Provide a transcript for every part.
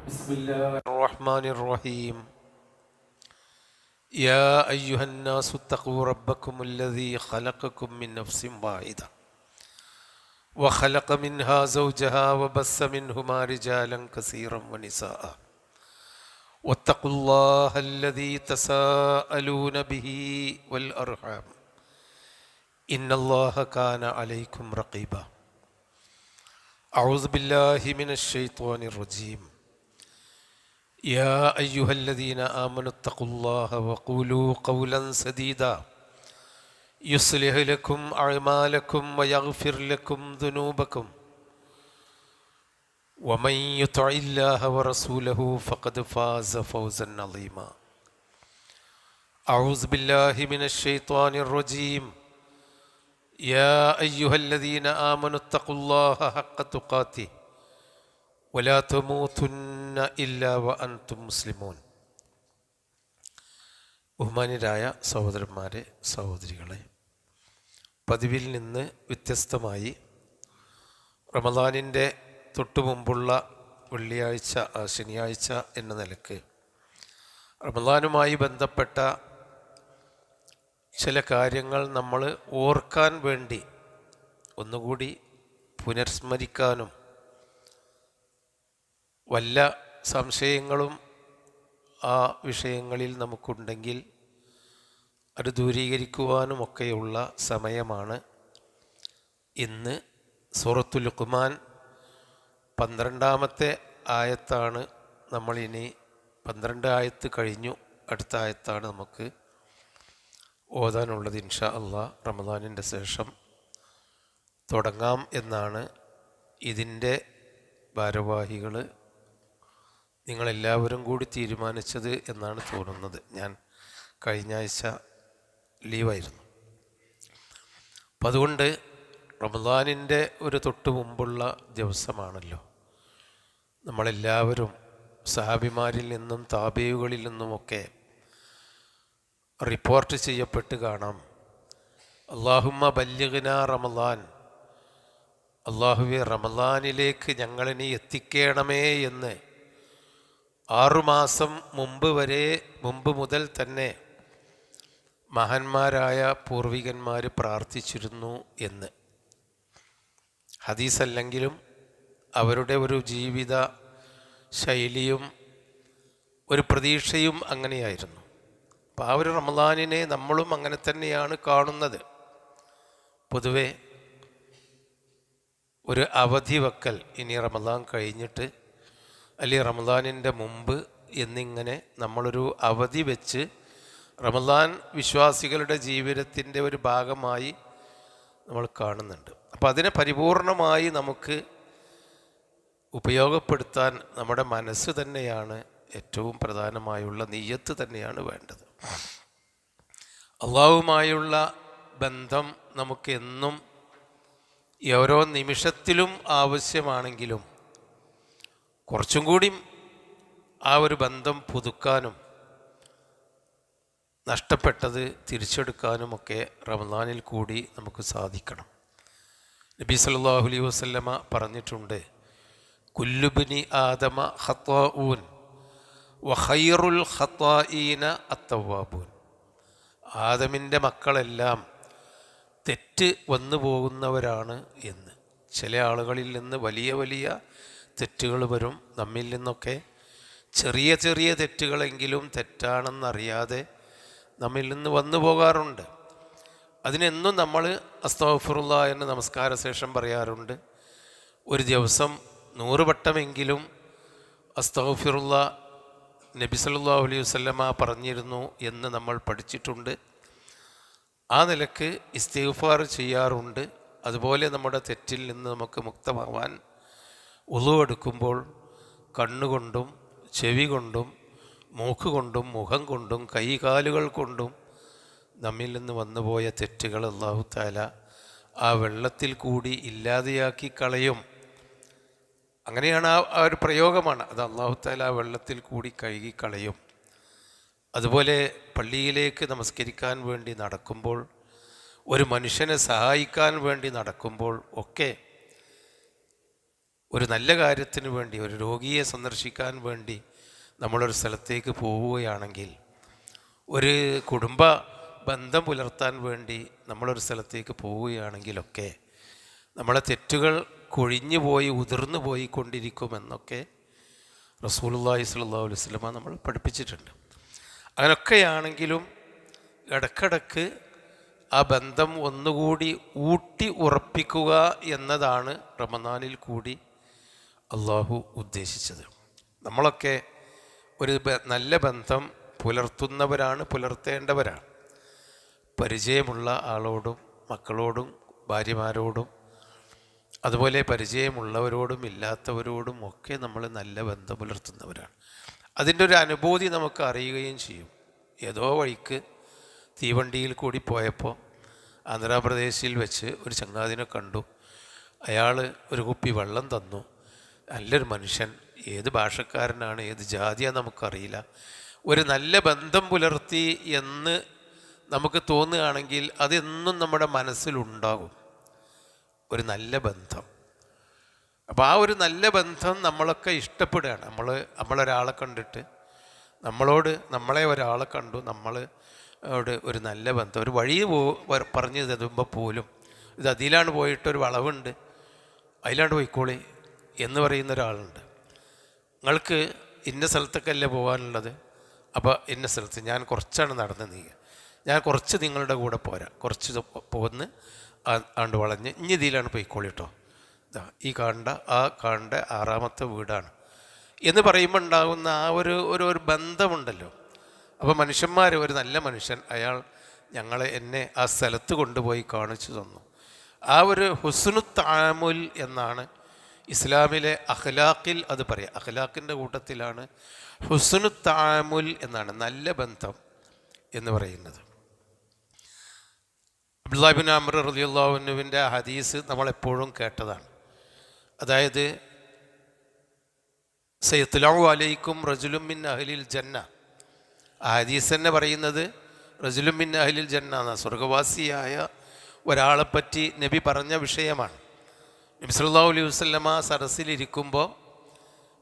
بسم الله الرحمن الرحيم. يا أيها الناس اتقوا ربكم الذي خلقكم من نفس واحدة وخلق منها زوجها وبث منهما رجالا كثيرا ونساء واتقوا الله الذي تساءلون به والأرحام إن الله كان عليكم رقيبا. أعوذ بالله من الشيطان الرجيم. يا أيها الذين آمنوا اتقوا الله وقولوا قولا سديدا يصلح لكم أعمالكم ويغفر لكم ذنوبكم ومن يطع الله ورسوله فقد فاز فوزا عظيما. أعوذ بالله من الشيطان الرجيم. يا أيها الذين آمنوا اتقوا الله حق تقاته ولا تموتن إلا وأنتم مسلمون. ബഹുമാന്യരായ സഹോദരന്മാരെ, സഹോദരികളെ, പതിവിൽ നിന്ന് വ്യത്യസ്തമായി റമദാനിൻ്റെ തൊട്ടുമുമ്പുള്ള വെള്ളിയാഴ്ച, ശനിയാഴ്ച എന്ന നിലക്ക് റമദാനുമായി ബന്ധപ്പെട്ട ചില കാര്യങ്ങൾ നമ്മൾ ഓർക്കാൻ വേണ്ടി ഒന്നുകൂടി പുനർസ്മരിക്കാനും വല്ല സംശയങ്ങളും ആ വിഷയങ്ങളിൽ നമുക്കുണ്ടെങ്കിൽ അത് ദൂരീകരിക്കുവാനുമൊക്കെയുള്ള സമയമാണ് ഇന്ന്. സൂറത്തുൽ ലുഖ്മാൻ 12-ാമത്തെ ആയത്താണ് നമ്മളിനി. 12 ആയത്ത് കഴിഞ്ഞു, അടുത്ത ആയത്താണ് നമുക്ക് ഓതാനുള്ളത്. ഇൻഷാ അള്ളാഹ് റമദാനിൻ്റെ ശേഷം തുടങ്ങാം എന്നാണ് ഇതിൻ്റെ ഭാരവാഹികൾ, നിങ്ങളെല്ലാവരും കൂടി തീരുമാനിച്ചത് എന്നാണ് തോന്നുന്നത്. ഞാൻ കഴിഞ്ഞ ആഴ്ച ലീവായിരുന്നു. അപ്പം അതുകൊണ്ട് റമദാനിൻ്റെ ഒരു തൊട്ട് മുമ്പുള്ള ദിവസമാണല്ലോ. നമ്മളെല്ലാവരും സഹാബിമാരിൽ നിന്നും താബിയുകളിൽ നിന്നുമൊക്കെ റിപ്പോർട്ട് ചെയ്യപ്പെട്ട് കാണാം, അല്ലാഹുമ്മ ബല്ലിഗ്നാ റമദാൻ, അള്ളാഹുവെ റമദാനിലേക്ക് ഞങ്ങളിനി എത്തിക്കണമേ എന്ന് 6 മാസം മുമ്പ് മുതൽ തന്നെ മഹാന്മാരായ പൂർവികന്മാർ പ്രാർത്ഥിച്ചിരുന്നു എന്ന്. ഹദീസല്ലെങ്കിലും അവരുടെ ഒരു ജീവിത ശൈലിയും ഒരു പ്രതീക്ഷയും അങ്ങനെയായിരുന്നു. അപ്പോൾ ആ ഒരു റമദാനിനെ നമ്മളും അങ്ങനെ തന്നെയാണ് കാണുന്നത്. പൊതുവെ ഒരു അവധി വെക്കൽ, ഇനി റമദാൻ കഴിഞ്ഞിട്ട് അല്ലെങ്കിൽ റമദാനിൻ്റെ മുമ്പ് എന്നിങ്ങനെ നമ്മളൊരു അവധി വെച്ച് റമദാൻ വിശ്വാസികളുടെ ജീവിതത്തിൻ്റെ ഒരു ഭാഗമായി നമ്മൾ കാണുന്നുണ്ട്. അപ്പോൾ അതിനെ പരിപൂർണമായി നമുക്ക് ഉപയോഗപ്പെടുത്താൻ നമ്മുടെ മനസ്സ് തന്നെയാണ് ഏറ്റവും പ്രധാനമായുള്ള നിയ്യത്ത് തന്നെയാണ് വേണ്ടത്. അള്ളാഹുമായുള്ള ബന്ധം നമുക്ക് എന്നും ഓരോ നിമിഷത്തിലും ആവശ്യമാണെങ്കിലും കുറച്ചും കൂടി ആ ഒരു ബന്ധം പുതുക്കാനും നഷ്ടപ്പെട്ടത് തിരിച്ചെടുക്കാനുമൊക്കെ റമദാനിൽ കൂടി നമുക്ക് സാധിക്കണം. നബി സല്ലല്ലാഹു അലൈഹി വസല്ലമ പറഞ്ഞിട്ടുണ്ട്, കുല്ലുബ്നി ആദമ ഖത്വാഊൻ വഖൈറുൽ ഖത്വാഈന അത്തവ്വാബൂൻ. ആദമിൻ്റെ മക്കളെല്ലാം തെറ്റ് വന്നു പോകുന്നവരാണ് എന്ന്. ചില ആളുകളിൽ നിന്ന് വലിയ വലിയ തെറ്റുകൾ വരും, നമ്മിൽ നിന്നൊക്കെ ചെറിയ ചെറിയ തെറ്റുകളെങ്കിലും തെറ്റാണെന്നറിയാതെ നമ്മിൽ നിന്ന് വന്നു പോകാറുണ്ട്. അതിനെന്നും നമ്മൾ അസ്തഗ്ഫിറുല്ലാഹ് എന്ന് നമസ്കാര ശേഷം പറയാറുണ്ട്. ഒരു ദിവസം 100 വട്ടമെങ്കിലും അസ്തഗ്ഫിറുല്ലാഹ് നബി സല്ലല്ലാഹു അലൈഹി വസല്ലമ പറഞ്ഞിരുന്നു എന്ന് നമ്മൾ പഠിച്ചിട്ടുണ്ട്. ആ നിലക്ക് ഇസ്തിഗ്ഫാർ ചെയ്യാറുണ്ട്. അതുപോലെ നമ്മുടെ തെറ്റിൽ നിന്ന് നമുക്ക് മുക്തമാവാൻ ഉളു എടുക്കുമ്പോൾ കണ്ണുകൊണ്ടും ചെവി കൊണ്ടും മൂക്ക് കൊണ്ടും മുഖം കൊണ്ടും കൈകാലുകൾ കൊണ്ടും നമ്മിൽ നിന്ന് വന്നുപോയ തെറ്റുകൾ അല്ലാഹു തആല ആ വെള്ളത്തിൽ കൂടി ഇല്ലാതെയാക്കി കളയും. അങ്ങനെയാണ് ആ ഒരു പ്രയോഗമാണ്. അത് അല്ലാഹു തആല ആ വെള്ളത്തിൽ കൂടി കഴുകി കളയും. അതുപോലെ പള്ളിയിലേക്ക് നമസ്കരിക്കാൻ വേണ്ടി നടക്കുമ്പോൾ, ഒരു മനുഷ്യനെ സഹായിക്കാൻ വേണ്ടി നടക്കുമ്പോൾ ഒക്കെ ഒരു നല്ല കാര്യത്തിന് വേണ്ടി, ഒരു രോഗിയെ സന്ദർശിക്കാൻ വേണ്ടി നമ്മളൊരു സ്ഥലത്തേക്ക് പോവുകയാണെങ്കിൽ, ഒരു കുടുംബ ബന്ധം പുലർത്താൻ വേണ്ടി നമ്മളൊരു സ്ഥലത്തേക്ക് പോവുകയാണെങ്കിലൊക്കെ നമ്മളെ തെറ്റുകൾ കൊഴിഞ്ഞു പോയി ഉതിർന്നു പോയിക്കൊണ്ടിരിക്കുമെന്നൊക്കെ റസൂലുള്ളാഹി സ്വല്ലല്ലാഹു അലൈഹി വസല്ലമ നമ്മൾ പഠിപ്പിച്ചിട്ടുണ്ട്. അങ്ങനെയൊക്കെയാണെങ്കിലും ഇടക്കിടക്ക് ആ ബന്ധം ഒന്നുകൂടി ഊട്ടി ഉറപ്പിക്കുക എന്നതാണ് റമദാനിൽ കൂടി അള്ളാഹു ഉദ്ദേശിച്ചത്. നമ്മളൊക്കെ ഒരു നല്ല ബന്ധം പുലർത്തുന്നവരാണ്, പുലർത്തേണ്ടവരാണ്. പരിചയമുള്ള ആളോടും മക്കളോടും ഭാര്യമാരോടും അതുപോലെ പരിചയമുള്ളവരോടും ഇല്ലാത്തവരോടും ഒക്കെ നമ്മൾ നല്ല ബന്ധം പുലർത്തുന്നവരാണ്. അതിൻ്റെ ഒരു അനുഭൂതി നമുക്ക് അറിയുകയും ചെയ്യും. ഏതോ വഴിക്ക് തീവണ്ടിയിൽ കൂടി പോയപ്പോൾ ആന്ധ്രാപ്രദേശിൽ വെച്ച് ഒരു ചങ്ങാതിനെ കണ്ടു. അയാൾ ഒരു കുപ്പി വെള്ളം തന്നു. നല്ലൊരു മനുഷ്യൻ, ഏത് ഭാഷക്കാരനാണ് ഏത് ജാതിയാണെന്ന് നമുക്കറിയില്ല. ഒരു നല്ല ബന്ധം പുലർത്തി എന്ന് നമുക്ക് തോന്നുകയാണെങ്കിൽ അതെന്നും നമ്മുടെ മനസ്സിലുണ്ടാകും, ഒരു നല്ല ബന്ധം. അപ്പോൾ ആ ഒരു നല്ല ബന്ധം നമ്മളൊക്കെ ഇഷ്ടപ്പെടുകയാണ്. നമ്മളൊരാളെ കണ്ടിട്ട് നമ്മളെ ഒരാളെ കണ്ടു, നമ്മളോട് ഒരു നല്ല ബന്ധം, ഒരു വഴി പറഞ്ഞു തരുമ്പോൾ പോലും ഇത് അതിലാണ് പോയിട്ടൊരു വളവുണ്ട്, അതിലാണ്ട് പോയിക്കോളി എന്ന് പറയുന്ന ഒരാളുണ്ട്. നിങ്ങൾക്ക് ഇന്ന സ്ഥലത്തൊക്കെയല്ലേ പോകാനുള്ളത്, അപ്പോൾ ഇന്ന സ്ഥലത്ത് ഞാൻ കുറച്ചാണ് നടന്ന് നീങ്ങുക, ഞാൻ കുറച്ച് നിങ്ങളുടെ കൂടെ പോരാ, കുറച്ച് പോന്ന് ആണ്ട് വളഞ്ഞ് ഇനി ഇതിലാണ് പോയിക്കോളി കേട്ടോ, ഈ കാണേണ്ട 6ാമത്തെ വീടാണ് എന്ന് പറയുമ്പോൾ ഉണ്ടാകുന്ന ആ ഒരു ബന്ധമുണ്ടല്ലോ. അപ്പോൾ മനുഷ്യന്മാർ, ഒരു നല്ല മനുഷ്യൻ, അയാൾ എന്നെ ആ സ്ഥലത്ത് കൊണ്ടുപോയി കാണിച്ചു തന്നു. ആ ഒരു ഹുസ്നു തആമുൽ എന്നാണ് ഇസ്ലാമിലെ അഖ്ലാഖിൽ അത് പറയുക. അഖ്ലാഖിൻ്റെ കൂട്ടത്തിലാണ് ഹുസ്നു തആമുൽ എന്നാണ് നല്ല ബന്ധം എന്ന് പറയുന്നത്. അബ്ദുല്ലാഹി ഇബ്നു അംർ റളിയല്ലാഹു അൻഹുവിൻ്റെ ഹദീസ് നമ്മളെപ്പോഴും കേട്ടതാണ്. അതായത് സയത്ലഉ അലൈക്കും റജുലുൻ മിൻ അഹ്ലിൽ ജന്ന. ആ ഹദീസ് തന്നെ പറയുന്നത് റജുലുൻ മിൻ അഹ്ലിൽ ജന്ന എന്ന സ്വർഗവാസിയായ ഒരാളെപ്പറ്റി നബി പറഞ്ഞ വിഷയമാണ്. നബി സല്ലല്ലാഹു അലൈഹി വസല്ലമ സരസിലിരിക്കുമ്പോൾ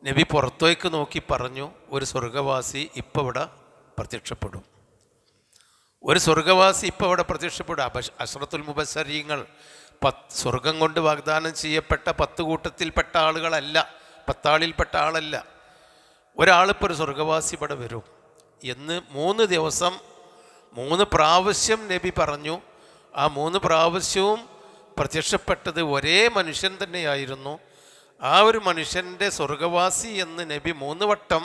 നബി പുറത്തേക്ക് നോക്കി പറഞ്ഞു, ഒരു സ്വർഗവാസി ഇപ്പോൾ ഇവിടെ പ്രത്യക്ഷപ്പെടും, ഒരു സ്വർഗവാസി ഇപ്പോൾ ഇവിടെ പ്രത്യക്ഷപ്പെടും. അശ്റത്തുൽ മുബശ്ശരീങ്ങൾ, സ്വർഗം കൊണ്ട് വാഗ്ദാനം ചെയ്യപ്പെട്ട 10 കൂട്ടത്തിൽപ്പെട്ട ആളുകളല്ല, 10 ആളിൽപ്പെട്ട ആളല്ല, ഒരാളിപ്പോൾ ഒരു സ്വർഗവാസി ഇവിടെ വരും എന്ന് 3 ദിവസം 3 പ്രാവശ്യം നബി പറഞ്ഞു. ആ 3 പ്രാവശ്യവും പ്രത്യക്ഷപ്പെട്ടത് ഒരേ മനുഷ്യൻ തന്നെയായിരുന്നു. ആ ഒരു മനുഷ്യൻ്റെ സ്വർഗവാസി എന്ന് നബി 3 വട്ടം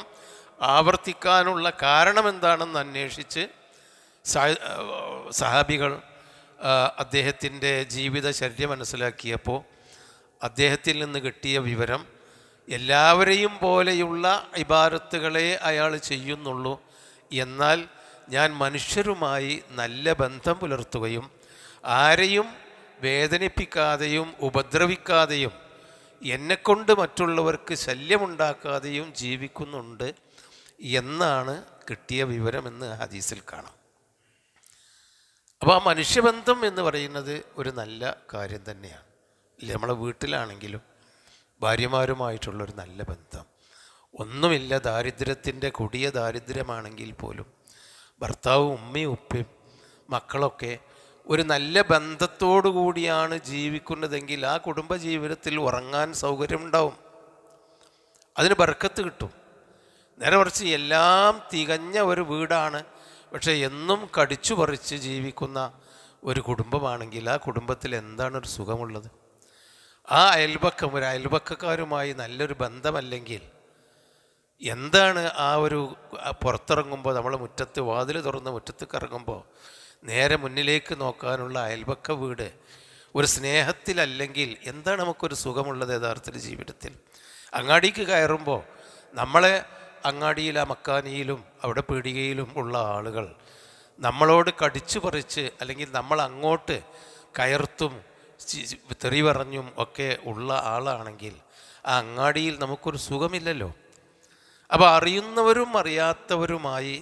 ആവർത്തിക്കാനുള്ള കാരണം എന്താണെന്ന് അന്വേഷിച്ച് സഹാബികൾ അദ്ദേഹത്തിൻ്റെ ജീവിതചര്യ മനസ്സിലാക്കിയപ്പോൾ അദ്ദേഹത്തിൽ നിന്ന് കിട്ടിയ വിവരം, എല്ലാവരെയും പോലെയുള്ള ഇബാദത്തുകളെ അയാൾ ചെയ്യുന്നുള്ളൂ, എന്നാൽ ഞാൻ മനുഷ്യരുമായി നല്ല ബന്ധം പുലർത്തുകയും ആരെയും വേദനിപ്പിക്കാതെയും ഉപദ്രവിക്കാതെയും എന്നെക്കൊണ്ട് മറ്റുള്ളവർക്ക് ശല്യമുണ്ടാക്കാതെയും ജീവിക്കുന്നുണ്ട് എന്നാണ് കിട്ടിയ വിവരമെന്ന് ഹദീസിൽ കാണാം. അപ്പോൾ ആ മനുഷ്യബന്ധം എന്ന് പറയുന്നത് ഒരു നല്ല കാര്യം തന്നെയാണ്. ഇല്ല, നമ്മളെ വീട്ടിലാണെങ്കിലും ഭാര്യമാരുമായിട്ടുള്ളൊരു നല്ല ബന്ധം, ഒന്നുമില്ല, ദാരിദ്ര്യത്തിൻ്റെ കൊടിയ ദാരിദ്ര്യമാണെങ്കിൽ പോലും ഭർത്താവും ഉമ്മയും ഉപ്പയും മക്കളൊക്കെ ഒരു നല്ല ബന്ധത്തോടു കൂടിയാണ് ജീവിക്കുന്നതെങ്കിൽ ആ കുടുംബജീവിതത്തിൽ ഉറങ്ങാൻ സൗകര്യമുണ്ടാവും, അതിന് ബർക്കത്ത് കിട്ടും. നേരെ മറിച്ച് എല്ലാം തികഞ്ഞ ഒരു വീടാണ്, പക്ഷേ എന്നും കടിച്ചു പറിച്ച് ജീവിക്കുന്ന ഒരു കുടുംബമാണെങ്കിൽ ആ കുടുംബത്തിൽ എന്താണ് ഒരു സുഖമുള്ളത്? ആ ഒരു അയൽപക്കക്കാരുമായി നല്ലൊരു ബന്ധമല്ലെങ്കിൽ എന്താണ് ആ ഒരു പുറത്തിറങ്ങുമ്പോൾ, നമ്മൾ മുറ്റത്ത് വാതിൽ തുറന്ന് മുറ്റത്തേക്ക് ഇറങ്ങുമ്പോൾ നേരെ മുന്നിലേക്ക് നോക്കാനുള്ള അയൽപക്ക വീട് ഒരു സ്നേഹത്തിലല്ലെങ്കിൽ എന്താണ് നമുക്കൊരു സുഖമുള്ളത് യഥാർത്ഥത്തിൽ ജീവിതത്തിൽ? അങ്ങാടിക്ക് കയറുമ്പോൾ നമ്മളെ അങ്ങാടിയിൽ ആ മക്കാനിയിലും അവിടെ പീടികയിലും ഉള്ള ആളുകൾ നമ്മളോട് കടിച്ചു പറിച്ച് അല്ലെങ്കിൽ നമ്മൾ അങ്ങോട്ട് കയർത്തും തെറി പറഞ്ഞും ഒക്കെ ഉള്ള ആളാണെങ്കിൽ ആ അങ്ങാടിയിൽ നമുക്കൊരു സുഖമില്ലല്ലോ. അപ്പോൾ അറിയുന്നവരും അറിയാത്തവരുമായി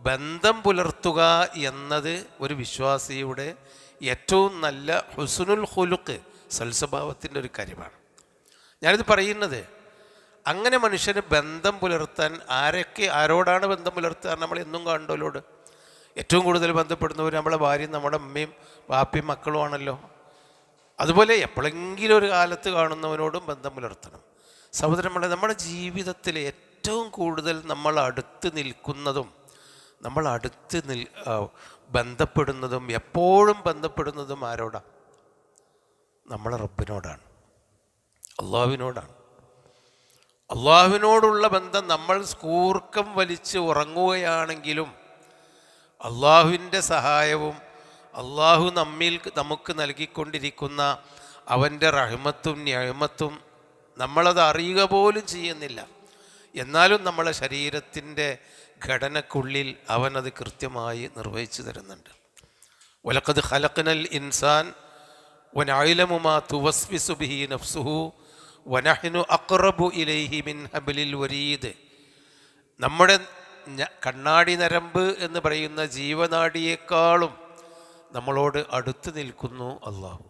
ബന്ധം പുലർത്തുക എന്നത് ഒരു വിശ്വാസിയുടെ ഏറ്റവും നല്ല ഹുസ്നുൽ ഖുലുഖ്, സൽസ്വഭാവത്തിൻ്റെ ഒരു കാര്യമാണ്. ഞാനിത് പറയുന്നത് അങ്ങനെ മനുഷ്യന് ബന്ധം പുലർത്താൻ ആരോടാണ് ബന്ധം പുലർത്താൻ? നമ്മൾ എന്നും കാണുന്നവരോട്. ഏറ്റവും കൂടുതൽ ബന്ധപ്പെടുന്നവർ നമ്മളെ ഭാര്യയും നമ്മുടെ അമ്മയും വാപ്പയും മക്കളുമാണല്ലോ. അതുപോലെ എപ്പോഴെങ്കിലും ഒരു കാലത്ത് കാണുന്നവനോടും ബന്ധം പുലർത്തണം. സഹോദരന്മാരെ, നമ്മുടെ ജീവിതത്തിൽ ഏറ്റവും കൂടുതൽ നമ്മൾ അടുത്ത് നിൽക്കുന്നതും നമ്മൾ ബന്ധപ്പെടുന്നതും എപ്പോഴും ബന്ധപ്പെടുന്നതും ആരോടാണ്? നമ്മളെ റബ്ബിനോടാണ്, അള്ളാഹുവിനോടാണ്. അള്ളാഹുവിനോടുള്ള ബന്ധം നമ്മൾ കൂർക്കം വലിച്ച് ഉറങ്ങുകയാണെങ്കിലും അള്ളാഹുവിൻ്റെ സഹായവും അള്ളാഹു നമുക്ക് നൽകിക്കൊണ്ടിരിക്കുന്ന അവൻ്റെ റഹ്മത്തും നിഅമത്തും നമ്മളത് അറിയുക പോലും ചെയ്യുന്നില്ല. എന്നാലും നമ്മളെ ശരീരത്തിൻ്റെ ഘടനക്കുള്ളിൽ അവനത് കൃത്യമായി നിർവഹിച്ചു തരുന്നുണ്ട്. വലഖദ് ഖലഖ്നൽ ഇൻസാൻ വനഅലമു മാ തുവസ്വിസു ബിഹി നഫ്സുഹു വനഹ്നു അഖ്റബു ഇലൈഹി മിൻ ഹബ്ലിൽ വരീദ്. നമ്മുടെ കണ്ണാടി നരമ്പ് എന്ന് പറയുന്ന ജീവനാഡിയേക്കാളും നമ്മളോട് അടുത്ത് നിൽക്കുന്നു അള്ളാഹു.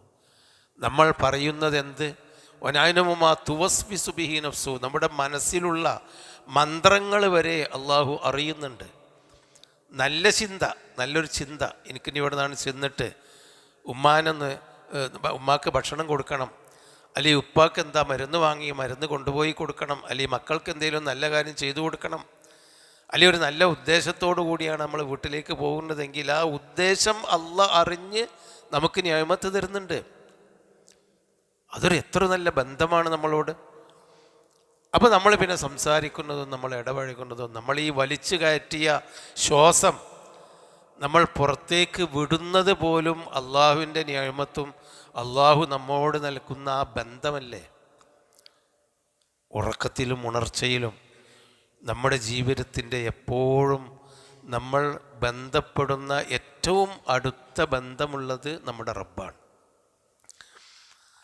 നമ്മൾ പറയുന്നത് എന്ത്? വനഅലമു മാ തുവസ്വിസു ബിഹി നഫ്സുഹു. നമ്മുടെ മനസ്സിലുള്ള മന്ത്രങ്ങൾ വരെ അള്ളാഹു അറിയുന്നുണ്ട്. നല്ല ചിന്ത, നല്ലൊരു ചിന്ത, എനിക്കിനി ഇവിടെ നിന്നാണ് ചെന്നിട്ട് ഉമ്മാക്ക് ഭക്ഷണം കൊടുക്കണം, അല്ലെങ്കിൽ ഉപ്പാക്ക് എന്താ മരുന്ന് വാങ്ങി മരുന്ന് കൊണ്ടുപോയി കൊടുക്കണം, അല്ലെങ്കിൽ മക്കൾക്ക് എന്തെങ്കിലും നല്ല കാര്യം ചെയ്തു കൊടുക്കണം, അല്ലെങ്കിൽ ഒരു നല്ല ഉദ്ദേശത്തോടു കൂടിയാണ് നമ്മൾ വീട്ടിലേക്ക് പോകുന്നതെങ്കിൽ ആ ഉദ്ദേശം അള്ളാഹ് അറിഞ്ഞ് നമുക്ക് നിഅമത്ത് തരുന്നുണ്ട്. അതൊരു എത്ര നല്ല ബന്ധമാണ് നമ്മളോട്. അപ്പോൾ നമ്മൾ പിന്നെ സംസാരിക്കുന്നതും നമ്മൾ ഇടപഴകുന്നതും നമ്മൾ ഈ വലിച്ചു കയറ്റിയ ശ്വാസം നമ്മൾ പുറത്തേക്ക് വിടുന്നത് പോലും അള്ളാഹുവിൻ്റെ നിഅമത്തും അള്ളാഹു നമ്മോട് നൽകുന്ന ആ ബന്ധമല്ലേ. ഉറക്കത്തിലും ഉണർച്ചയിലും നമ്മുടെ ജീവിതത്തിൻ്റെ എപ്പോഴും നമ്മൾ ബന്ധപ്പെടുന്ന ഏറ്റവും അടുത്ത ബന്ധമുള്ളത് നമ്മുടെ റബ്ബാണ്.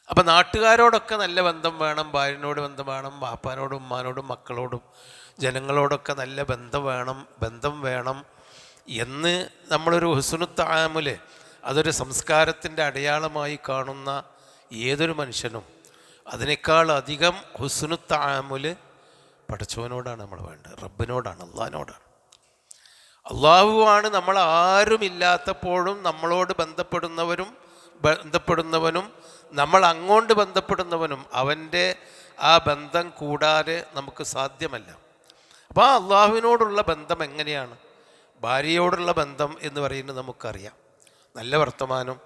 അപ്പം നാട്ടുകാരോടൊക്കെ നല്ല ബന്ധം വേണം, ഭാര്യനോട് ബന്ധം വേണം, ബാപ്പാനോടും ഉമ്മാനോടും മക്കളോടും ജനങ്ങളോടൊക്കെ നല്ല ബന്ധം വേണം എന്ന് നമ്മളൊരു ഹുസ്നു തആമുല്, അതൊരു സംസ്കാരത്തിൻ്റെ അടയാളമായി കാണുന്ന ഏതൊരു മനുഷ്യനും അതിനേക്കാൾ അധികം ഹുസ്നു തആമുല് പടച്ചവനോടാണ് നമ്മൾ വേണ്ടത്, റബ്ബിനോടാണ്, അള്ളാഹിനോടാണ്. അള്ളാഹുവാണ് നമ്മൾ ആരുമില്ലാത്തപ്പോഴും നമ്മളോട് ബന്ധപ്പെടുന്നവനും നമ്മൾ അങ്ങോട്ട് ബന്ധപ്പെടുന്നവനും. അവൻ്റെ ആ ബന്ധം കൂടാതെ നമുക്ക് സാധ്യമല്ല. അപ്പോൾ ആ അള്ളാഹുവിനോടുള്ള ബന്ധം എങ്ങനെയാണ്? ഭാര്യയോടുള്ള ബന്ധം എന്ന് പറയുന്നത് നമുക്കറിയാം. നല്ല വർത്തമാനം,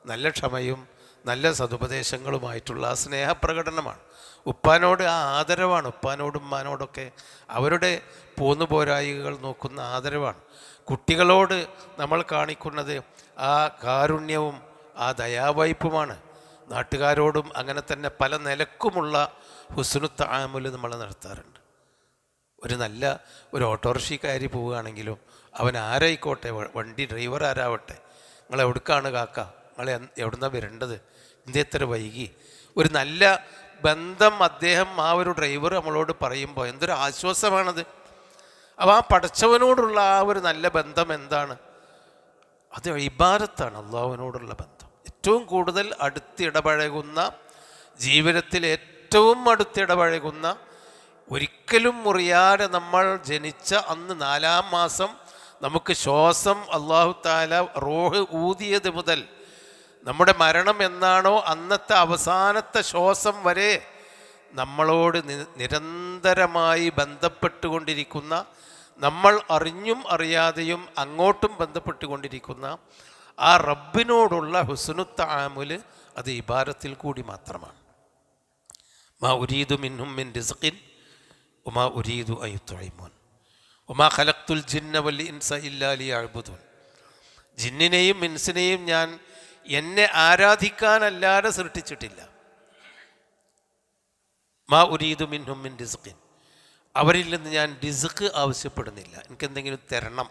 നല്ല ക്ഷമയും നല്ല സതുപദേശങ്ങളുമായിട്ടുള്ള ആ സ്നേഹപ്രകടനമാണ്. ഉപ്പാനോട് ആ ആദരവാണ്. ഉപ്പാനോടും ഉമ്മാനോടൊക്കെ അവരുടെ പോരായികൾ നോക്കുന്ന ആദരവാണ്. കുട്ടികളോട് നമ്മൾ കാണിക്കുന്നത് ആ കാരുണ്യവും ആ ദയാവായ്പുമാണ്. നാട്ടുകാരോടും അങ്ങനെ തന്നെ പല നിലക്കുമുള്ള ഹുസ്നു തആമുൽ നമ്മൾ നടത്താറുണ്ട്. ഒരു ഓട്ടോറിക്ഷക്കാരി പോവുകയാണെങ്കിലും അവൻ ആരായിക്കോട്ടെ, വണ്ടി ഡ്രൈവർ ആരാവട്ടെ, നിങ്ങൾ എവിടേക്കാണ് കാക്ക, നിങ്ങൾ എവിടുന്നാണ് വരേണ്ടത്, എത്ര വൈകി, ഒരു നല്ല ബന്ധം അദ്ദേഹം ആ ഒരു ഡ്രൈവർ നമ്മളോട് പറയുമ്പോൾ എന്തൊരു ആശ്വാസമാണത്. അപ്പോൾ ആ പടച്ചവനോടുള്ള ആ ഒരു നല്ല ബന്ധം എന്താണ്? അത് ഇബാദത്താണ്, അള്ളാഹുവിനോടുള്ള ബന്ധം. ഏറ്റവും കൂടുതൽ അടുത്തിടപഴകുന്ന, ജീവിതത്തിൽ ഏറ്റവും അടുത്തിടപഴകുന്ന, ഒരിക്കലും മുറിയാതെ നമ്മൾ ജനിച്ച അന്ന് 4-ാം മാസം നമുക്ക് ശ്വാസം അല്ലാഹു തആല റൂഹ് ഊതിയത് മുതൽ നമ്മുടെ മരണം എന്നാണോ അന്നത്തെ അവസാനത്തെ ശ്വാസം വരെ നമ്മളോട് നിരന്തരമായി ബന്ധപ്പെട്ടുകൊണ്ടിരിക്കുന്ന, നമ്മൾ അറിഞ്ഞും അറിയാതെയും അങ്ങോട്ടും ബന്ധപ്പെട്ടുകൊണ്ടിരിക്കുന്ന ആ റബ്ബിനോടുള്ള ഹുസ്നു തആമുൽ അത് ഇബാദത്തിൽ കൂടി മാത്രമാണ്. മാ ഉരീദു മിൻഹും മിൻ റിസ്ഖിൻ വമാ ഉരീദു അൻ യുത്ഇമൂൻ വമാ ഖലഖ്തുൽ ജിന്ന വൽ ഇൻസ ഇല്ലാ ലിയഅ്ബുദൂൻ. ജിന്നിനെയും ഇൻസിനെയും ഞാൻ എന്നെ ആരാധിക്കാനല്ലാതെ സൃഷ്ടിച്ചിട്ടില്ല. മാ ഉരീദു മിൻഹും മിൻ റിസ്ഖിൻ, അവരിൽ നിന്ന് ഞാൻ റിസ്ഖ് ആവശ്യപ്പെടുന്നില്ല, എനിക്കെന്തെങ്കിലും തരണം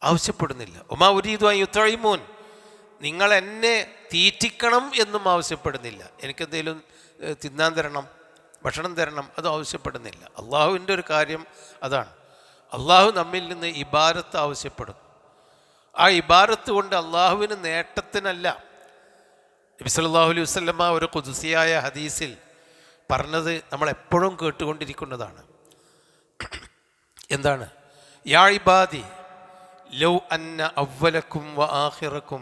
ആവശ്യപ്പെടുന്നില്ല. ഒമാ ഉരീദു അൻ യുത്ഇമൂൻ, നിങ്ങൾ എന്നെ തീറ്റിക്കണം എന്നും ആവശ്യപ്പെടുന്നില്ല, എനിക്കെന്തെങ്കിലും തിന്നാൻ തരണം, ഭക്ഷണം തരണം, അത് ആവശ്യപ്പെടുന്നില്ല. അള്ളാഹുവിൻ്റെ ഒരു കാര്യം അതാണ്. അള്ളാഹു നമ്മിൽ നിന്ന് ഇബാദത്ത് ആവശ്യപ്പെടും. ആ ഇബാദത്ത് കൊണ്ട് അള്ളാഹുവിന് നേട്ടത്തിനല്ല. നബി സല്ലല്ലാഹു അലൈഹി വസല്ലമ ഒരു ഖുദ്സിയായ ഹദീസിൽ പറഞ്ഞത് നമ്മളെപ്പോഴും കേട്ടുകൊണ്ടിരിക്കുന്നതാണ്. എന്താണ്? യാ ഇബാദി ലൗ അന്ന അവ്വലക്കും വ ആഖിറക്കും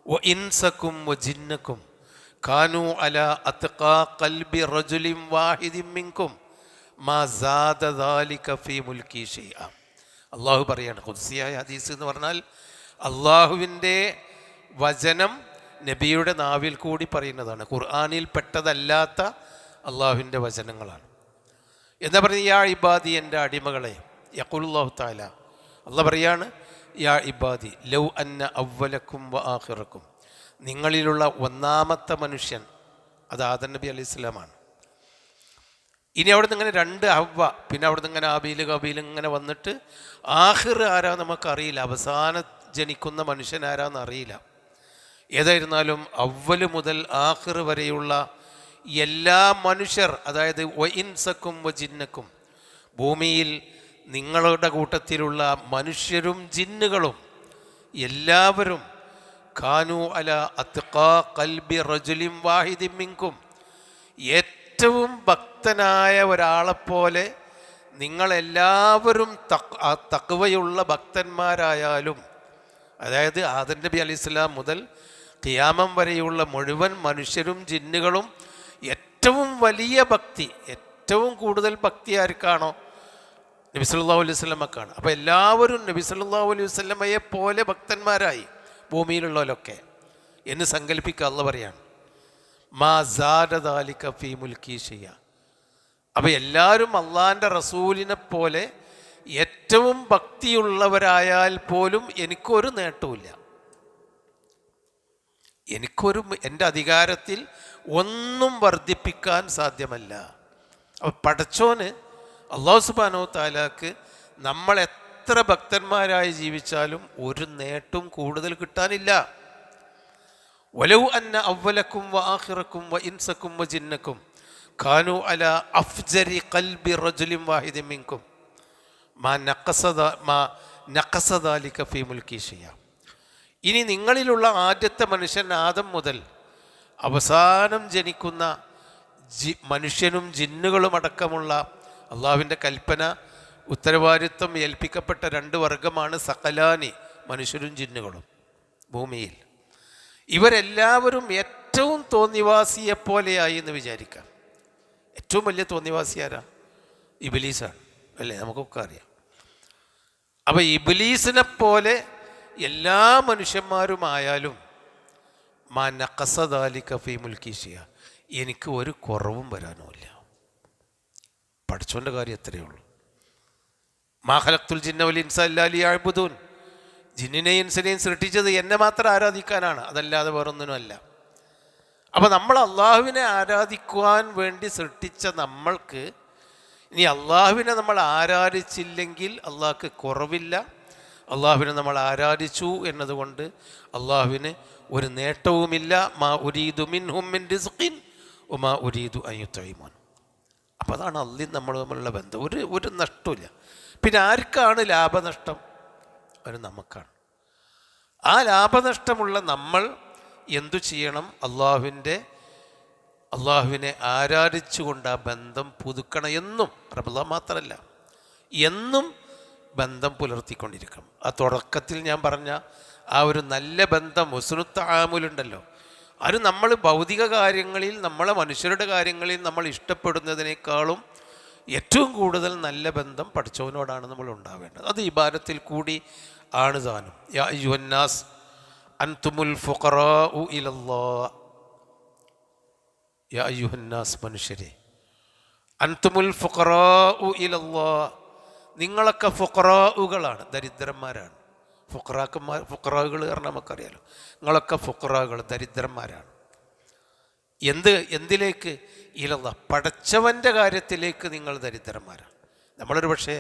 വ ഇൻസക്കും വ ജിന്നക്കും കാനൂ അലാ അത്ഖാ ഖൽബി റജുലിൻ വാഹിദിൻ മിൻകും മാ സാദ ദാലിക ഫീ മുൽക്കി ഷൈഅ. അള്ളാഹു പറയാണ്, ഖുദ്സിയായ ഹദീസ് എന്ന് പറഞ്ഞാൽ അള്ളാഹുവിൻ്റെ വചനം നബിയുടെ നാവിൽ കൂടി പറയുന്നതാണ്. ഖുർആനിൽ പെട്ടതല്ലാത്ത അള്ളാഹുവിൻ്റെ വചനങ്ങളാണ്. എന്താ പറയുക? യാ ഇബാദി, എൻ്റെ അടിമകളെ. യഖൂലുല്ലാഹു തആല, അള്ളാഹ് പറയാണ്, യാ ഇബാദി ലൗ അന്ന അവ്വലക്കും വ ആഖിറക്കും, നിങ്ങളിലുള്ള ഒന്നാമത്തെ മനുഷ്യൻ അത് ആദം നബി അലൈഹി സ്വലാമാണ്. ഇനി അവിടെ നിന്ന് ഇങ്ങനെ രണ്ട് ഹവ്വ, പിന്നെ അവിടെ നിന്ന് ഇങ്ങനെ ആബീൽ കബീൽ ഇങ്ങനെ വന്നിട്ട് ആഖിർ ആരാ നമുക്കറിയില്ല, അവസാനം ജനിക്കുന്ന മനുഷ്യൻ ആരാന്ന് അറിയില്ല. ഏതായിരുന്നാലും അവ്വല് മുതൽ ആഖിർ വരെയുള്ള എല്ലാ മനുഷ്യർ, അതായത് വ ഇൻസക്കും വ ജിന്നക്കും, ഭൂമിയിൽ നിങ്ങളുടെ കൂട്ടത്തിലുള്ള മനുഷ്യരും ജിന്നുകളും എല്ലാവരും ഖാനു അല അത്ഖാ ഖൽബി റജുലിൻ വാഹിദിൻ മിൻകും, ഏറ്റവും ഭക്തനായ ഒരാളെപ്പോലെ നിങ്ങളെല്ലാവരും തഖ്വയുള്ള ഭക്തന്മാരായാലും, അതായത് ആദം നബി അലൈഹി സ്വലാം മുതൽ ഖിയാമം വരെയുള്ള മുഴുവൻ മനുഷ്യരും ജിന്നുകളും ഏറ്റവും വലിയ ഭക്തി, ഏറ്റവും കൂടുതൽ ഭക്തി ആർക്കാണോ? നബി സല്ലല്ലാഹു അലൈഹി വസല്ലമക്കാണ്. അപ്പോൾ എല്ലാവരും നബി സല്ലല്ലാഹു അലൈഹി വസല്ലമയെ പോലെ ഭക്തന്മാരായി ഭൂമിയിലുള്ളവരൊക്കെ എന്ന് സങ്കല്പിക്കുക. അല്ലാഹ് പറയാണ്, മാ സാദ ദാലിക ഫീ മുൽക്കി ഷൈഅ. അപ്പോൾ എല്ലാവരും അള്ളാഹിൻ്റെ റസൂലിനെ പോലെ ഏറ്റവും ഭക്തിയുള്ളവരായാൽ പോലും എനിക്കൊരു നേട്ടവുമില്ല, എൻ്റെ അധികാരത്തിൽ ഒന്നും വർദ്ധിപ്പിക്കാൻ സാധ്യമല്ല. അപ്പോൾ പടച്ചോന് അല്ലാഹു സുബ്ഹാനഹു വ തആലക്ക് നമ്മൾ എത്ര ഭക്തന്മാരായി ജീവിച്ചാലും ഒരു നേട്ടവും കൂടുതൽ കിട്ടാനില്ല. വലൗ അന്ന അവ്വലക്കും വ ആഖിറക്കും വ ഇൻസക്കും വ ജിന്നക്കും കാനൂ അലാ അഫ്ജരി ഖൽബി റജുലിൻ വാഹിദിൻ മിൻകും മാ നഖസ ദാലിക ഫീ മുൽക്കി ഷൈഅ. ഇനി നിങ്ങളിലുള്ള ആദ്യത്തെ മനുഷ്യൻ ആദം മുതൽ അവസാനം ജനിക്കുന്ന മനുഷ്യനും ജിന്നുകളും അടക്കമുള്ള അള്ളാഹുവിൻ്റെ കൽപ്പന ഉത്തരവാദിത്വം ഏൽപ്പിക്കപ്പെട്ട രണ്ട് വർഗമാണ് സഖലാനി, മനുഷ്യരും ജിന്നുകളും ഭൂമിയിൽ. ഇവരെല്ലാവരും ഏറ്റവും തോന്നിവാസിയെപ്പോലെയായി എന്ന് വിചാരിക്കാം. ഏറ്റവും വലിയ തോന്നിവാസി ആരാ? ഇബ്ലീസാണ്, അല്ലേ? നമുക്കൊക്കെ അറിയാം. അപ്പോൾ ഇബ്ലീസിനെ പോലെ എല്ലാ മനുഷ്യന്മാരുമായാലും മാ നഖസ ദാലിക ഫീ മുൽക്കി ഷൈഅ, എനിക്ക് ഒരു കുറവും വരാനുമില്ല. പഠിച്ചോൻ്റെ കാര്യം എത്രയേ ഉള്ളൂ. മാ ഖലഖ്തുൽ ജിന്ന വൽ ഇൻസ ഇല്ലാ ലിയഅ്ബുദൂൻ, ജിന്നിനെയും ഇൻസിനെയും സൃഷ്ടിച്ചത് എന്നെ മാത്രം ആരാധിക്കാനാണ്, അതല്ലാതെ വേറൊന്നിനുമല്ല. അപ്പോൾ നമ്മൾ അള്ളാഹുവിനെ ആരാധിക്കുവാൻ വേണ്ടി സൃഷ്ടിച്ച നമ്മൾക്ക് ഇനി അള്ളാഹുവിനെ നമ്മൾ ആരാധിച്ചില്ലെങ്കിൽ അള്ളാഹ്ക്ക് കുറവില്ല. അള്ളാഹുവിനെ നമ്മൾ ആരാധിച്ചു എന്നതുകൊണ്ട് അള്ളാഹുവിന് ഒരു നേട്ടവുമില്ല. മാ ഉരീദു മിൻഹും മിൻ റിസ്ഖിൻ വമാ ഉരീദു അൻ യുത്ഇമൂൻ. അപ്പോൾ അതാണ് അള്ളാഹ് നമ്മൾ തമ്മിലുള്ള ബന്ധം. ഒരു നഷ്ടമില്ല. പിന്നെ ആർക്കാണ് ലാഭനഷ്ടം? അത് നമുക്കാണ്. ആ ലാഭനഷ്ടമുള്ള നമ്മൾ എന്തു ചെയ്യണം? അള്ളാഹുവിനെ ആരാധിച്ചുകൊണ്ട് ആ ബന്ധം പുതുക്കണം. എന്നും റമളാൻ മാത്രമല്ല, എന്നും ബന്ധം പുലർത്തിക്കൊണ്ടിരിക്കണം. ആ തുടക്കത്തിൽ ഞാൻ പറഞ്ഞ ആ ഒരു നല്ല ബന്ധം, ഹുസ്നുത്ത് തആമുലുണ്ടല്ലോ, അത് നമ്മൾ ഭൗതിക കാര്യങ്ങളിൽ, നമ്മളെ മനുഷ്യരുടെ കാര്യങ്ങളിൽ നമ്മൾ ഇഷ്ടപ്പെടുന്നതിനേക്കാളും ഏറ്റവും കൂടുതൽ നല്ല ബന്ധം പഠിച്ചവനോടാണ് നമ്മൾ ഉണ്ടാവേണ്ടത്. അത് ഇബാദത്തിൽ കൂടി ആണ് താനും. യാ അയ്യുഹന്നാസ് അൻതുമുൽ ഫുഖറാഉ ഇലല്ലാഹ്. യാ അയ്യുഹന്നാസ്, മനുഷ്യരെ, അൻതുമുൽ ഫുഖറാഉ ഇലല്ലാഹ്, നിങ്ങളൊക്കെ ഫുഖറാഉകളാണ്, ദരിദ്രന്മാരാണ്. ഫുഖറാകൾ കാരണം നമുക്കറിയാലോ. നിങ്ങളൊക്കെ ഫുഖറാകൾ, ദരിദ്രന്മാരാണ്. എന്തിലേക്ക്? ഇലല്ലാഹ്, പടച്ചവൻ്റെ കാര്യത്തിലേക്ക് നിങ്ങൾ ദരിദ്രന്മാരാണ്. നമ്മളൊരു പക്ഷേ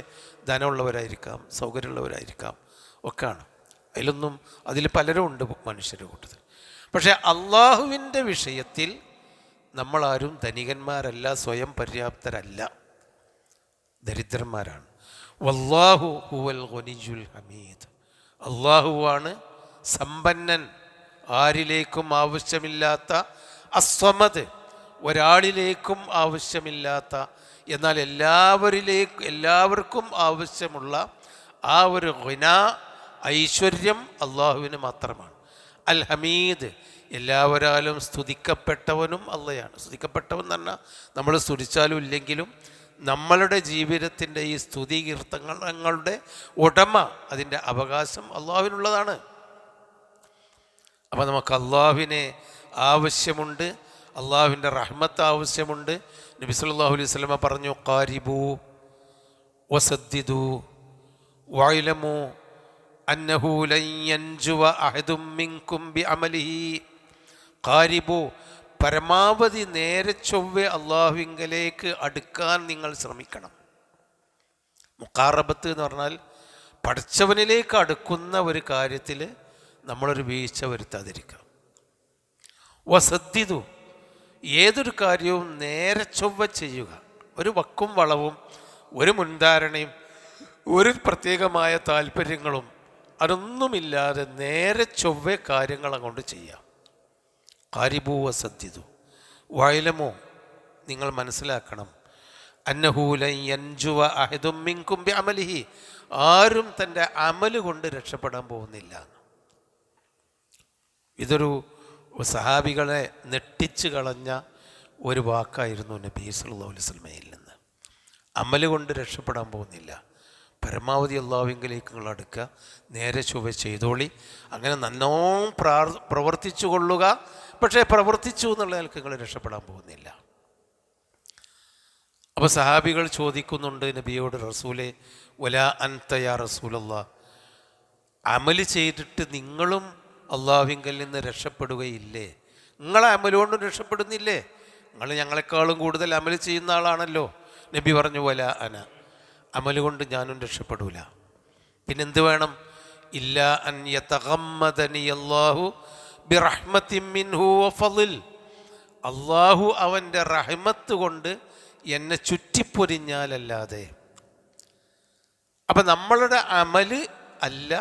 ധനമുള്ളവരായിരിക്കാം, സൗകര്യമുള്ളവരായിരിക്കാം, ഒക്കെയാണ്. അതിൽ പലരും ഉണ്ട് മനുഷ്യരുടെ കൂട്ടത്തിൽ. പക്ഷേ അള്ളാഹുവിൻ്റെ വിഷയത്തിൽ നമ്മളാരും ധനികന്മാരല്ല, സ്വയം പര്യാപ്തരല്ല, ദരിദ്രന്മാരാണ്. വല്ലാഹു ഹുവൽ ഗനിയ്യുൽ ഹമീദ്, അള്ളാഹുവാണ് സമ്പന്നൻ, ആരിലേക്കും ആവശ്യമില്ലാത്ത, അസ്വമദ്, ഒരാളിലേക്കും ആവശ്യമില്ലാത്ത, എന്നാൽ എല്ലാവർക്കും ആവശ്യമുള്ള ആ ഒരു ഗിന, ഐശ്വര്യം അള്ളാഹുവിന് മാത്രമാണ്. അൽ ഹമീദ്, എല്ലാവരാലും സ്തുതിക്കപ്പെട്ടവനും അള്ളയാണ്. സ്തുതിക്കപ്പെട്ടവൻ എന്ന് പറഞ്ഞാൽ നമ്മൾ സ്തുതിച്ചാലും ഇല്ലെങ്കിലും നമ്മളുടെ ജീവിതത്തിൻ്റെ ഈ സ്തുതി കീർത്തനങ്ങളുടെ ഉടമ, അതിൻ്റെ അവകാശം അള്ളാഹുവിനുള്ളതാണ്. അപ്പോൾ നമുക്ക് അള്ളാഹുവിനെ ആവശ്യമുണ്ട്, അള്ളാഹുവിൻ്റെ റഹ്മത്ത് ആവശ്യമുണ്ട്. നബി സല്ലല്ലാഹു അലൈഹി വസല്ലമ പറഞ്ഞു, ഖാരിബു വസദ്ദിദു വഅലമു അന്നഹു ലൻ യൻജുവ അഹദും മിൻകും ബിഅമലിഹി. ഖാരിബു, പരമാവധി നേരെ ചൊവ്വെ അള്ളാഹുവിങ്കലേക്ക് അടുക്കാൻ നിങ്ങൾ ശ്രമിക്കണം. മുഖാറബത്ത് എന്ന് പറഞ്ഞാൽ പഠിച്ചവനിലേക്ക് അടുക്കുന്ന ഒരു കാര്യത്തിൽ നമ്മളൊരു വീഴ്ച വരുത്താതിരിക്കുക. വസദ്ദിദു, ഏതൊരു കാര്യവും നേരെ ചൊവ്വ ചെയ്യുക. ഒരു വക്കും വളവും ഒരു മുൻധാരണയും ഒരു പ്രത്യേകമായ താല്പര്യങ്ങളും അതൊന്നുമില്ലാതെ നേരെ ചൊവ്വ കാര്യങ്ങൾ അങ്ങോട്ട് ചെയ്യാം. ഖാരിബു വസദ്ദിദു വഅലമു, നിങ്ങൾ മനസ്സിലാക്കണം, അന്നഹു ലൻ യൻജുവ അഹദും മിൻകും ബിഅമലിഹി, ആരും തൻ്റെ അമല് കൊണ്ട് രക്ഷപ്പെടാൻ പോകുന്നില്ല. ഇതൊരു സഹാബികളെ നെട്ടിച്ച് കളഞ്ഞ ഒരു വാക്കായിരുന്നു നബി സല്ലല്ലാഹു അലൈഹി വസല്ലമയിൽ നിന്ന്. അമല് കൊണ്ട് രക്ഷപ്പെടാൻ പോകുന്നില്ല, പരമാവധി അള്ളാഹുവിങ്കലേക്ക് നിങ്ങൾ അടുക്കുക, നേരെ ചൊവ്വ ചെയ്തോളി, അങ്ങനെ നല്ലോണം പ്രവർത്തിച്ചു കൊള്ളുക. പക്ഷേ പ്രവർത്തിച്ചു എന്നുള്ള നിലക്ക് നിങ്ങൾ രക്ഷപ്പെടാൻ പോകുന്നില്ല. അപ്പോൾ സഹാബികൾ ചോദിക്കുന്നുണ്ട് നബിയോട്, റസൂലേ വലാ അൻത യാ റസൂലല്ലാഹ്, അമല് ചെയ്തിട്ട് നിങ്ങളും അള്ളാഹുവിങ്കൽ നിന്ന് രക്ഷപ്പെടുകയില്ലേ? നിങ്ങളെ അമലുകൊണ്ടും രക്ഷപ്പെടുന്നില്ലേ? നിങ്ങൾ ഞങ്ങളെക്കാളും കൂടുതൽ അമല് ചെയ്യുന്ന ആളാണല്ലോ. നബി പറഞ്ഞു, വലാ അന, അമല് കൊണ്ട് ഞാനും രക്ഷപ്പെടൂല. പിന്നെന്ത് വേണം? ഇല്ലാ അൻ യതഗമ്മദനി അല്ലാഹു ബിറഹ്മത്തിൻ മിൻഹു വഫളിൽ, അള്ളാഹു അവൻ്റെ റഹ്മത്ത് കൊണ്ട് എന്നെ ചുറ്റിപ്പൊരിഞ്ഞാലല്ലാതെ. അപ്പം നമ്മളുടെ അമല് അല്ല,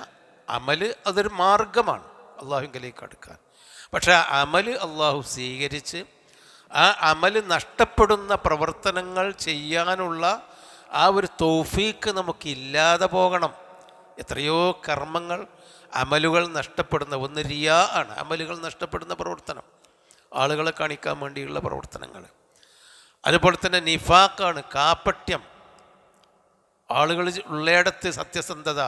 അമല് അതൊരു മാർഗമാണ് അള്ളാഹുവിലേക്ക് അടുക്കാൻ. പക്ഷേ ആ അമല് അള്ളാഹു സ്വീകരിച്ച് ആ അമല് നഷ്ടപ്പെടുന്ന പ്രവർത്തനങ്ങൾ ചെയ്യാനുള്ള ആ ഒരു തൗഫീക്ക് നമുക്കില്ലാതെ പോകണം. എത്രയോ കർമ്മങ്ങൾ, അമലുകൾ നഷ്ടപ്പെടുന്ന, ഒന്ന് റിയാ ആണ്, അമലുകൾ നഷ്ടപ്പെടുന്ന പ്രവർത്തനം, ആളുകളെ കാണിക്കാൻ വേണ്ടിയുള്ള പ്രവർത്തനങ്ങൾ. അതുപോലെ തന്നെ നിഫാഖാണ്, കാപ്പട്യം, ആളുകൾ ഉള്ളയിടത്ത് സത്യസന്ധത,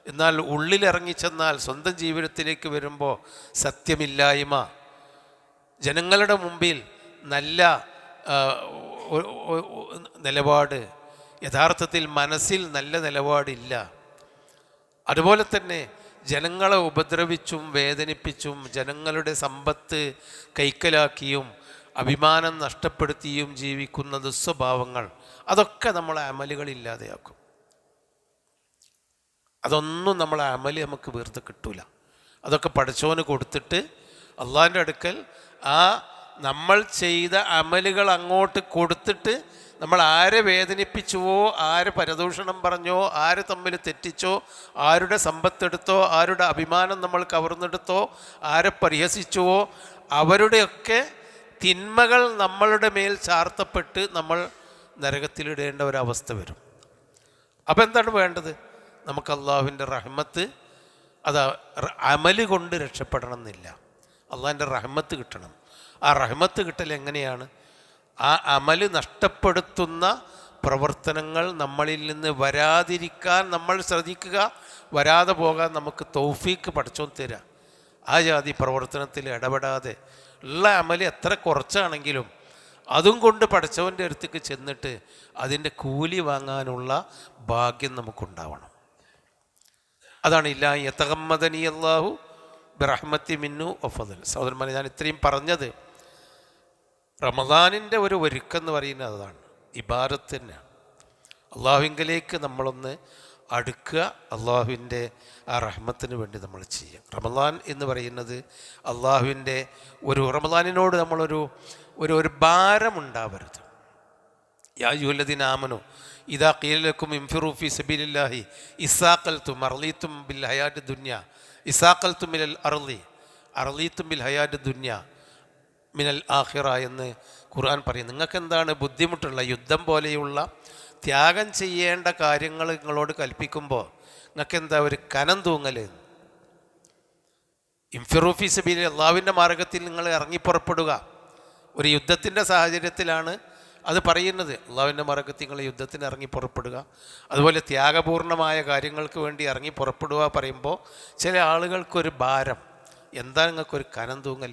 എന്നാൽ ഉള്ളിലിറങ്ങിച്ചെന്നാൽ സ്വന്തം ജീവിതത്തിലേക്ക് വരുമ്പോൾ സത്യമില്ലായ്മ, ജനങ്ങളുടെ മുമ്പിൽ നല്ല നിലപാട്, യഥാർത്ഥത്തിൽ മനസ്സിൽ നല്ല നിലപാടില്ല. അതുപോലെ തന്നെ ജനങ്ങളെ ഉപദ്രവിച്ചും വേദനിപ്പിച്ചും ജനങ്ങളുടെ സമ്പത്ത് കൈക്കലാക്കിയും അഭിമാനം നഷ്ടപ്പെടുത്തിയും ജീവിക്കുന്ന ദുസ്വഭാവങ്ങൾ, അതൊക്കെ നമ്മളെ അമലുകളില്ലാതെയാക്കും. അതൊന്നും നമ്മളെ അമല് നമുക്ക് വെറുതെ കിട്ടൂല. അതൊക്കെ പടച്ചോന് കൊടുത്തിട്ട് അള്ളാഹിൻ്റെ അടുക്കൽ ആ നമ്മൾ ചെയ്ത അമലുകൾ അങ്ങോട്ട് കൊടുത്തിട്ട് നമ്മൾ ആരെ വേദനിപ്പിച്ചുവോ, ആരെ പരദൂഷണം പറഞ്ഞോ, ആര് തമ്മിൽ തെറ്റിച്ചോ, ആരുടെ സമ്പത്തെടുത്തോ, ആരുടെ അഭിമാനം നമ്മൾ കവർന്നെടുത്തോ, ആരെ പരിഹസിച്ചുവോ, അവരുടെയൊക്കെ തിന്മകൾ നമ്മളുടെ മേൽ ചാർത്തപ്പെട്ട് നമ്മൾ നരകത്തിലിടേണ്ട ഒരവസ്ഥ വരും. അപ്പം എന്താണ് വേണ്ടത്? നമുക്ക് അള്ളാഹുവിൻ്റെ റഹ്മത്ത്, അത് അമല് കൊണ്ട് രക്ഷപ്പെടണം എന്നില്ല, അള്ളാഹിൻ്റെ റഹ്മത്ത് കിട്ടണം. ആ റഹ്മത്ത് കിട്ടൽ എങ്ങനെയാണ്? ആ അമല് നഷ്ടപ്പെടുത്തുന്ന പ്രവർത്തനങ്ങൾ നമ്മളിൽ നിന്ന് വരാതിരിക്കാൻ നമ്മൾ ശ്രദ്ധിക്കുക, വരാതെ പോകാൻ നമുക്ക് തൗഫീക്ക് പടച്ചോൻ തരാം. ആ ജാതി പ്രവർത്തനത്തിൽ ഇടപെടാതെ ഉള്ള അമല് എത്ര കുറച്ചാണെങ്കിലും അതും കൊണ്ട് പടച്ചവൻ്റെ അടുത്തേക്ക് ചെന്നിട്ട് അതിൻ്റെ കൂലി വാങ്ങാനുള്ള ഭാഗ്യം നമുക്കുണ്ടാവണം. അതാണ് ഇല്ലാ യതഗമ്മദനി അല്ലാഹു ബിറഹ്മത്തി മിന്നു വഫദൽ. സഹോദരന്മാരെ, ഞാൻ ഇത്രയും പറഞ്ഞത് റമദാനിൻ്റെ ഒരു ഒരുക്കെന്ന് പറയുന്നത് അതാണ്, ഇബാദത്ത് തന്നെയാണ്. അള്ളാഹുവിങ്കലേക്ക് നമ്മളൊന്ന് അടുക്കുക, അള്ളാഹുവിൻ്റെ ആ റഹ്മത്തിന് വേണ്ടി നമ്മൾ ചെയ്യുക. റമദാൻ എന്ന് പറയുന്നത് അള്ളാഹുവിൻ്റെ റമദാനിനോട് നമ്മളൊരു ഒരു ഭാരമുണ്ടാവരുത്. യാ അയ്യുഹല്ലദീന ആമനൂ ഇദാ ഖീല ലക്കും ഇൻഫിറൂ ഫീ സബീലില്ലാഹി ഇസാഖൽതും അർളീതും ബിൽ ഹയാത്തി ദുനിയ ഇസാഖൽതും മിനൽ അർളി അർളീതും ബിൽ ഹയാത്തി ദുനിയ. മിനൽ ആഖിറ എന്ന് ഖുർആൻ പറയും. നിങ്ങൾക്ക് എന്താണ് ബുദ്ധിമുട്ടുള്ള യുദ്ധം പോലെയുള്ള ത്യാഗം ചെയ്യേണ്ട കാര്യങ്ങൾ നിങ്ങളോട് കൽപ്പിക്കുമ്പോൾ നിങ്ങൾക്ക് എന്താ ഒരു കനം തൂങ്ങൽ? ഇൻഫിറൂഫി സബീൽ, അള്ളാഹുവിൻ്റെ മാർഗത്തിൽ നിങ്ങൾ ഇറങ്ങിപ്പുറപ്പെടുക. ഒരു യുദ്ധത്തിൻ്റെ സാഹചര്യത്തിലാണ് അത് പറയുന്നത്. അള്ളാഹുവിൻ്റെ മാർഗത്തിൽ നിങ്ങൾ യുദ്ധത്തിന് ഇറങ്ങിപ്പുറപ്പെടുക. അതുപോലെ ത്യാഗപൂർണമായ കാര്യങ്ങൾക്ക് വേണ്ടി ഇറങ്ങിപ്പുറപ്പെടുക പറയുമ്പോൾ ചില ആളുകൾക്കൊരു ഭാരം. എന്താ നിങ്ങൾക്കൊരു കനം തൂങ്ങൽ?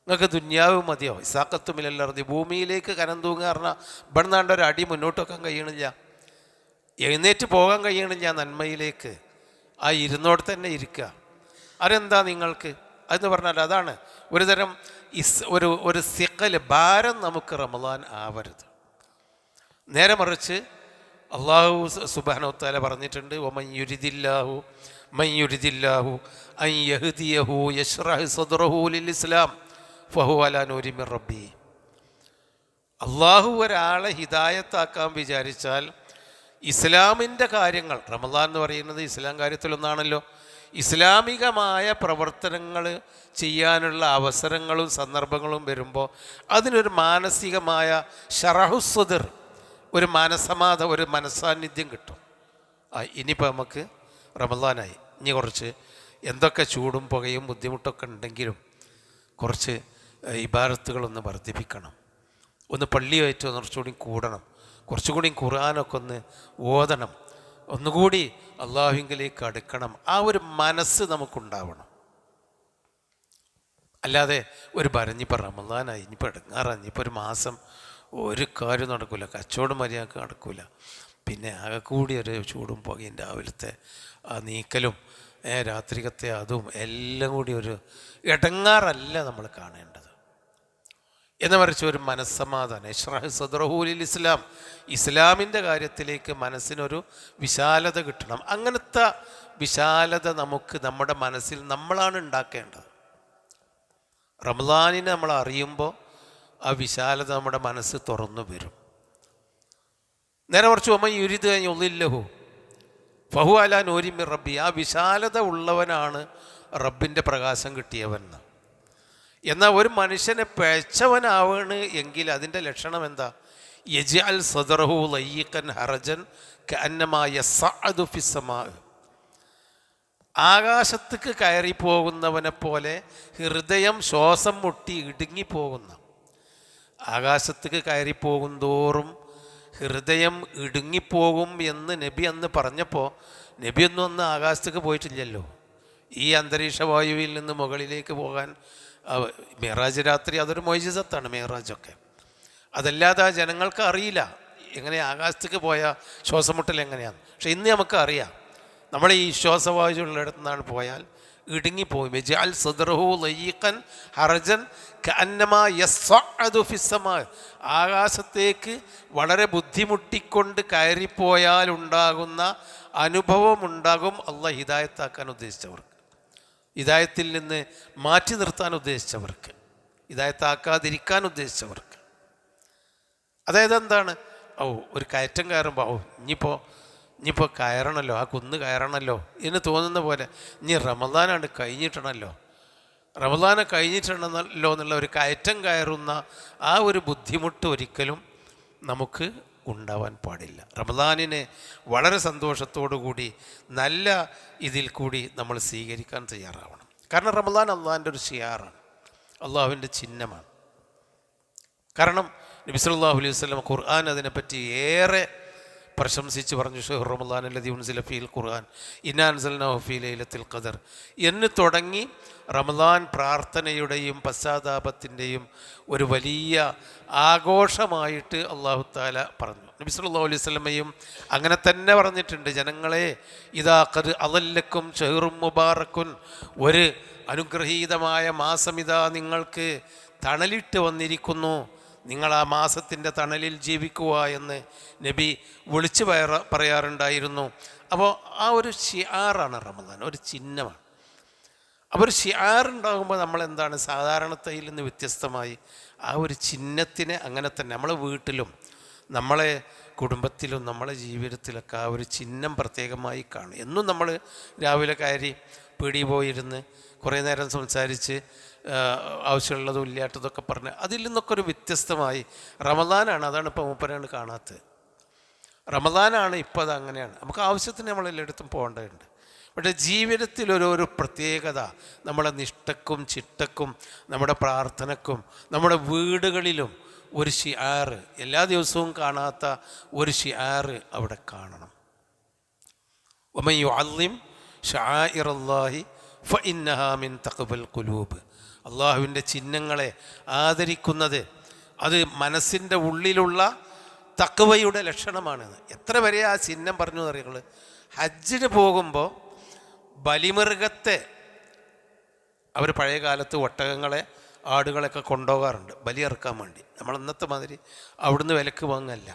നിങ്ങൾക്ക് ദുന്യാവ് മതിയോ? ഇസാക്കത്തുമില്ലർദി, ഭൂമിയിലേക്ക് കനം തൂങ്ങുക പറഞ്ഞാൽ ഇവിടെ നിന്നാണ്ട് ഒരു അടി മുന്നോട്ട് വെക്കാൻ കഴിയണില്ല, എഴുന്നേറ്റ് പോകാൻ കഴിയണില്ല നന്മയിലേക്ക്. ആ ഇരുന്നോടെ തന്നെ ഇരിക്കുക. അതെന്താ നിങ്ങൾക്ക്? അതെന്ന് പറഞ്ഞാൽ അതാണ് ഒരു തരം ഒരു സിഖൽ, ഭാരം നമുക്ക് റമളാൻ ആവരുത്. നേരെ മറിച്ച് അള്ളാഹു സുബ്ഹാനഹു വ തആല പറഞ്ഞിട്ടുണ്ട്, വമൻ യുരിദില്ലാഹു അൻ യഹ്ദിയഹു യശ്റഹ് സദ്റഹു ലിൽ ഇസ്ലാം ഫഹുവ അലാ നൂരി മിർ റബ്ബി. അള്ളാഹു ഒരാളെ ഹിദായത്താക്കാൻ വിചാരിച്ചാൽ ഇസ്ലാമിൻ്റെ കാര്യങ്ങൾ, റമളാൻ എന്ന് പറയുന്നത് ഇസ്ലാം കാര്യത്തിലൊന്നാണല്ലോ, ഇസ്ലാമികമായ പ്രവർത്തനങ്ങൾ ചെയ്യാനുള്ള അവസരങ്ങളും സന്ദർഭങ്ങളും വരുമ്പോൾ അതിനൊരു മാനസികമായ ഷറഹുസ്വദർ, ഒരു ഒരു മനസ്സാന്നിധ്യം കിട്ടും. ഇനിയിപ്പോൾ നമുക്ക് റമളാനായി, ഇനി കുറച്ച് എന്തൊക്കെ ചൂടും പുകയും ബുദ്ധിമുട്ടൊക്കെ ഉണ്ടെങ്കിലും കുറച്ച് ഇബാദത്തുകളൊന്ന് വർദ്ധിപ്പിക്കണം, ഒന്ന് പള്ളിയായിട്ട് കുറച്ചുകൂടി കൂടണം, കുറച്ചുകൂടി ഖുർആനൊക്കെ ഒന്ന് ഓതണം, ഒന്നുകൂടി അള്ളാഹുവിലേക്ക് അടുക്കണം. ആ ഒരു മനസ്സ് നമുക്കുണ്ടാവണം. അല്ലാതെ ഒരു ഇനിയിപ്പോൾ റമളാനായി, ഇനിയിപ്പോൾ എടുങ്ങാറായി, ഇനിയിപ്പോൾ ഒരു മാസം ഒരു കാര്യം നടക്കില്ല, കച്ചവടം മര്യാദക്ക് നടക്കില്ല, പിന്നെ ആകെ കൂടി ഒരു ചൂടും പുകയും രാവിലത്തെ ആ നീക്കലും രാത്രികത്തെ അതും എല്ലാം കൂടി ഒരു ഇടങ്ങാറല്ല നമ്മൾ കാണേണ്ടത്. എന്ന് മറിച്ച് ഒരു മനസ്സമാധാനം, ഇശ്റഹ് സദ്റഹു ലിൽ ഇസ്ലാം, ഇസ്ലാമിൻ്റെ കാര്യത്തിലേക്ക് മനസ്സിനൊരു വിശാലത കിട്ടണം. അങ്ങനത്തെ വിശാലത നമുക്ക് നമ്മുടെ മനസ്സിൽ നമ്മളാണ് ഉണ്ടാക്കേണ്ടത്. റമളാനിനെ നമ്മൾ അറിയുമ്പോൾ ആ വിശാലത നമ്മുടെ മനസ്സ് തുറന്നു വരും. നേരെ മറിച്ച് വമൻ യുരിദ് അൻ യുളില്ലഹു ഫഹുവ അലാ നൂരി മിർ റബ്ബി, ആ വിശാലത ഉള്ളവനാണ് റബ്ബിൻ്റെ പ്രകാശം കിട്ടിയവൻ. എന്നാൽ ഒരു മനുഷ്യനെ പിഴച്ചവനാവാണ് എങ്കിൽ അതിൻ്റെ ലക്ഷണം എന്താ? യജ്അൽ സദ്റഹു ലയ്യിഖൻ ഹറജൻ കഅന്നമാ യസ്അദു ഫിസ്സമാ, ആകാശത്തേക്ക് കയറിപ്പോകുന്നവനെ പോലെ ഹൃദയം ശ്വാസം മുട്ടി ഇടുങ്ങിപ്പോകുന്ന, ആകാശത്തേക്ക് കയറിപ്പോകും തോറും ഹൃദയം ഇടുങ്ങിപ്പോകും എന്ന് നബി അന്ന് പറഞ്ഞപ്പോൾ, നബിയൊന്നും അന്ന് ആകാശത്തേക്ക് പോയിട്ടില്ലല്ലോ. ഈ അന്തരീക്ഷ വായുവിൽ നിന്ന് മുകളിലേക്ക് പോകാൻ മെഹ്റാജ് രാത്രി അതൊരു മൊയ്ജിസത്താണ്, മെഹ്റാജൊക്കെ. അതല്ലാതെ ആ ജനങ്ങൾക്ക് അറിയില്ല എങ്ങനെ ആകാശത്തേക്ക് പോയ ശ്വാസമുട്ടൽ എങ്ങനെയാണ്. പക്ഷെ ഇന്ന് നമുക്ക് അറിയാം, നമ്മൾ ഈ ശ്വാസവായു ഉള്ളിടത്തു നിന്നാണ് പോയാൽ ഇടുങ്ങിപ്പോയി. യജ്അൽ സദ്റഹു ലയ്യിഖൻ ഹറജൻ കഅന്നമാ യസ്അദു ഫിസ്സമാ, ആകാശത്തേക്ക് വളരെ ബുദ്ധിമുട്ടിക്കൊണ്ട് കയറിപ്പോയാൽ ഉണ്ടാകുന്ന അനുഭവം ഉണ്ടാകും അള്ളാഹ് ഹിദായത്താക്കാൻ ഉദ്ദേശിച്ചവർക്ക്, ഹിദായത്തിൽ നിന്ന് മാറ്റി നിർത്താൻ ഉദ്ദേശിച്ചവർക്ക്, ഹിദായത്താക്കാതിരിക്കാൻ ഉദ്ദേശിച്ചവർക്ക്. അതായത് എന്താണ്? ഒരു കയറ്റം കയറുമ്പോൾ ഇനിയിപ്പോൾ കയറണമല്ലോ, ആ കുന്ന് കയറണമല്ലോ എന്ന് തോന്നുന്ന പോലെ ഇനി റമളാനാണ് കഴിഞ്ഞിട്ടണമല്ലോ, റമളാനെ കഴിഞ്ഞിട്ടുണ്ടെന്നല്ലോ എന്നുള്ള ഒരു കയറ്റം കയറുന്ന ആ ഒരു ബുദ്ധിമുട്ട് ഒരിക്കലും നമുക്ക് ഉണ്ടാവാൻ പാടില്ല. റമളാനിനെ വളരെ സന്തോഷത്തോടു കൂടി നല്ല ഇതിൽ കൂടി നമ്മൾ സ്വീകരിക്കാൻ തയ്യാറാവണം. കാരണം റമളാൻ അള്ളാഹിൻ്റെ ഒരു ഷിയാറാണ്, അള്ളാഹുവിൻ്റെ ചിഹ്നമാണ്. കാരണം നബി സല്ലല്ലാഹു അലൈഹി വസല്ലം ഖുർആൻ അതിനെപ്പറ്റി ഏറെ പ്രശംസിച്ച് പറഞ്ഞു. ഷഹ്റു റമളാൻ അല്ലദീ ഉൻസില ഫീഹിൽ ഖുർആൻ ഇന്നാ അൻസൽനാഹു ഫീ ലൈലത്തുൽ ഖദർ എന്ന് തുടങ്ങി റമളാൻ പ്രാർത്ഥനയുടെയും പശ്ചാത്താപത്തിൻ്റെയും ഒരു വലിയ ആഘോഷമായിട്ട് അല്ലാഹു തആല പറഞ്ഞു. നബി സല്ലല്ലാഹു അലൈഹി വസല്ലമയും അങ്ങനെ തന്നെ പറഞ്ഞിട്ടുണ്ട്, ജനങ്ങളെ ഇദാ ഖദ് അളല്ലക്കും ഷഹ്റും മുബാറക്കുൻ, ഒരു അനുഗ്രഹീതമായ മാസം ഇതാ നിങ്ങൾക്ക് തണലിട്ട് വന്നിരിക്കുന്നു, നിങ്ങൾ ആ മാസത്തിൻ്റെ തണലിൽ ജീവിക്കുക എന്ന് നബി വിളിച്ചു പറയാറുണ്ടായിരുന്നു. അപ്പോൾ ആ ഒരു ഷിആറാണ് റമളാൻ, ഒരു ചിഹ്നമാണ്. അപ്പോൾ ഒരു ഷിആറുണ്ടാകുമ്പോൾ നമ്മളെന്താണ് സാധാരണത്തയിൽ നിന്ന് വ്യത്യസ്തമായി ആ ഒരു ചിഹ്നത്തിനെ അങ്ങനെ തന്നെ നമ്മളെ വീട്ടിലും നമ്മളെ കുടുംബത്തിലും നമ്മളെ ജീവിതത്തിലൊക്കെ ആ ഒരു ചിഹ്നം പ്രത്യേകമായി കാണും. എന്നും നമ്മൾ രാവിലെ കയറി പീടി പോയിരുന്ന് കുറേ നേരം സംസാരിച്ച് ആവശ്യമുള്ളതും ഇല്ലാത്തതൊക്കെ പറഞ്ഞ് അതിൽ നിന്നൊക്കെ ഒരു വ്യത്യസ്തമായി റമദാനാണ്. അതാണ് ഇപ്പോൾ മൂപ്പരാണ് കാണാത്തത്. റമദാനാണ് ഇപ്പോൾ അത് അങ്ങനെയാണ്. നമുക്ക് ആവശ്യത്തിന് നമ്മളെല്ലായിടത്തും പോകേണ്ടതുണ്ട്. പക്ഷേ ജീവിതത്തിൽ ഒരു പ്രത്യേകത നമ്മളെ നിഷ്ഠക്കും ചിട്ടക്കും നമ്മുടെ പ്രാർത്ഥനക്കും നമ്മുടെ വീടുകളിലും ഒരു ഷിആർ, എല്ലാ ദിവസവും കാണാത്ത ഒരു ഷിആർ അവിടെ കാണണം. വമൻ യുഅല്ലിം ശആഇറല്ലാഹി ഫഇന്നഹാ മിൻ തഖ്വൽ ഖുലൂബ്. അള്ളാഹുവിൻ്റെ ചിഹ്നങ്ങളെ ആദരിക്കുന്നത് അത് മനസ്സിൻ്റെ ഉള്ളിലുള്ള തഖ്വയുടെ ലക്ഷണമാണ്. എത്ര വരെ ആ ചിഹ്നം പറഞ്ഞു അറിയുകൾ. ഹജ്ജിന് പോകുമ്പോൾ ബലിമൃഗത്തെ അവർ പഴയ കാലത്ത് ഒട്ടകങ്ങളെ ആടുകളൊക്കെ കൊണ്ടുപോകാറുണ്ട് ബലിയിറക്കാൻ വേണ്ടി. നമ്മൾ ഇന്നത്തെ മാതിരി അവിടുന്ന് വിലക്ക് വാങ്ങല്ല.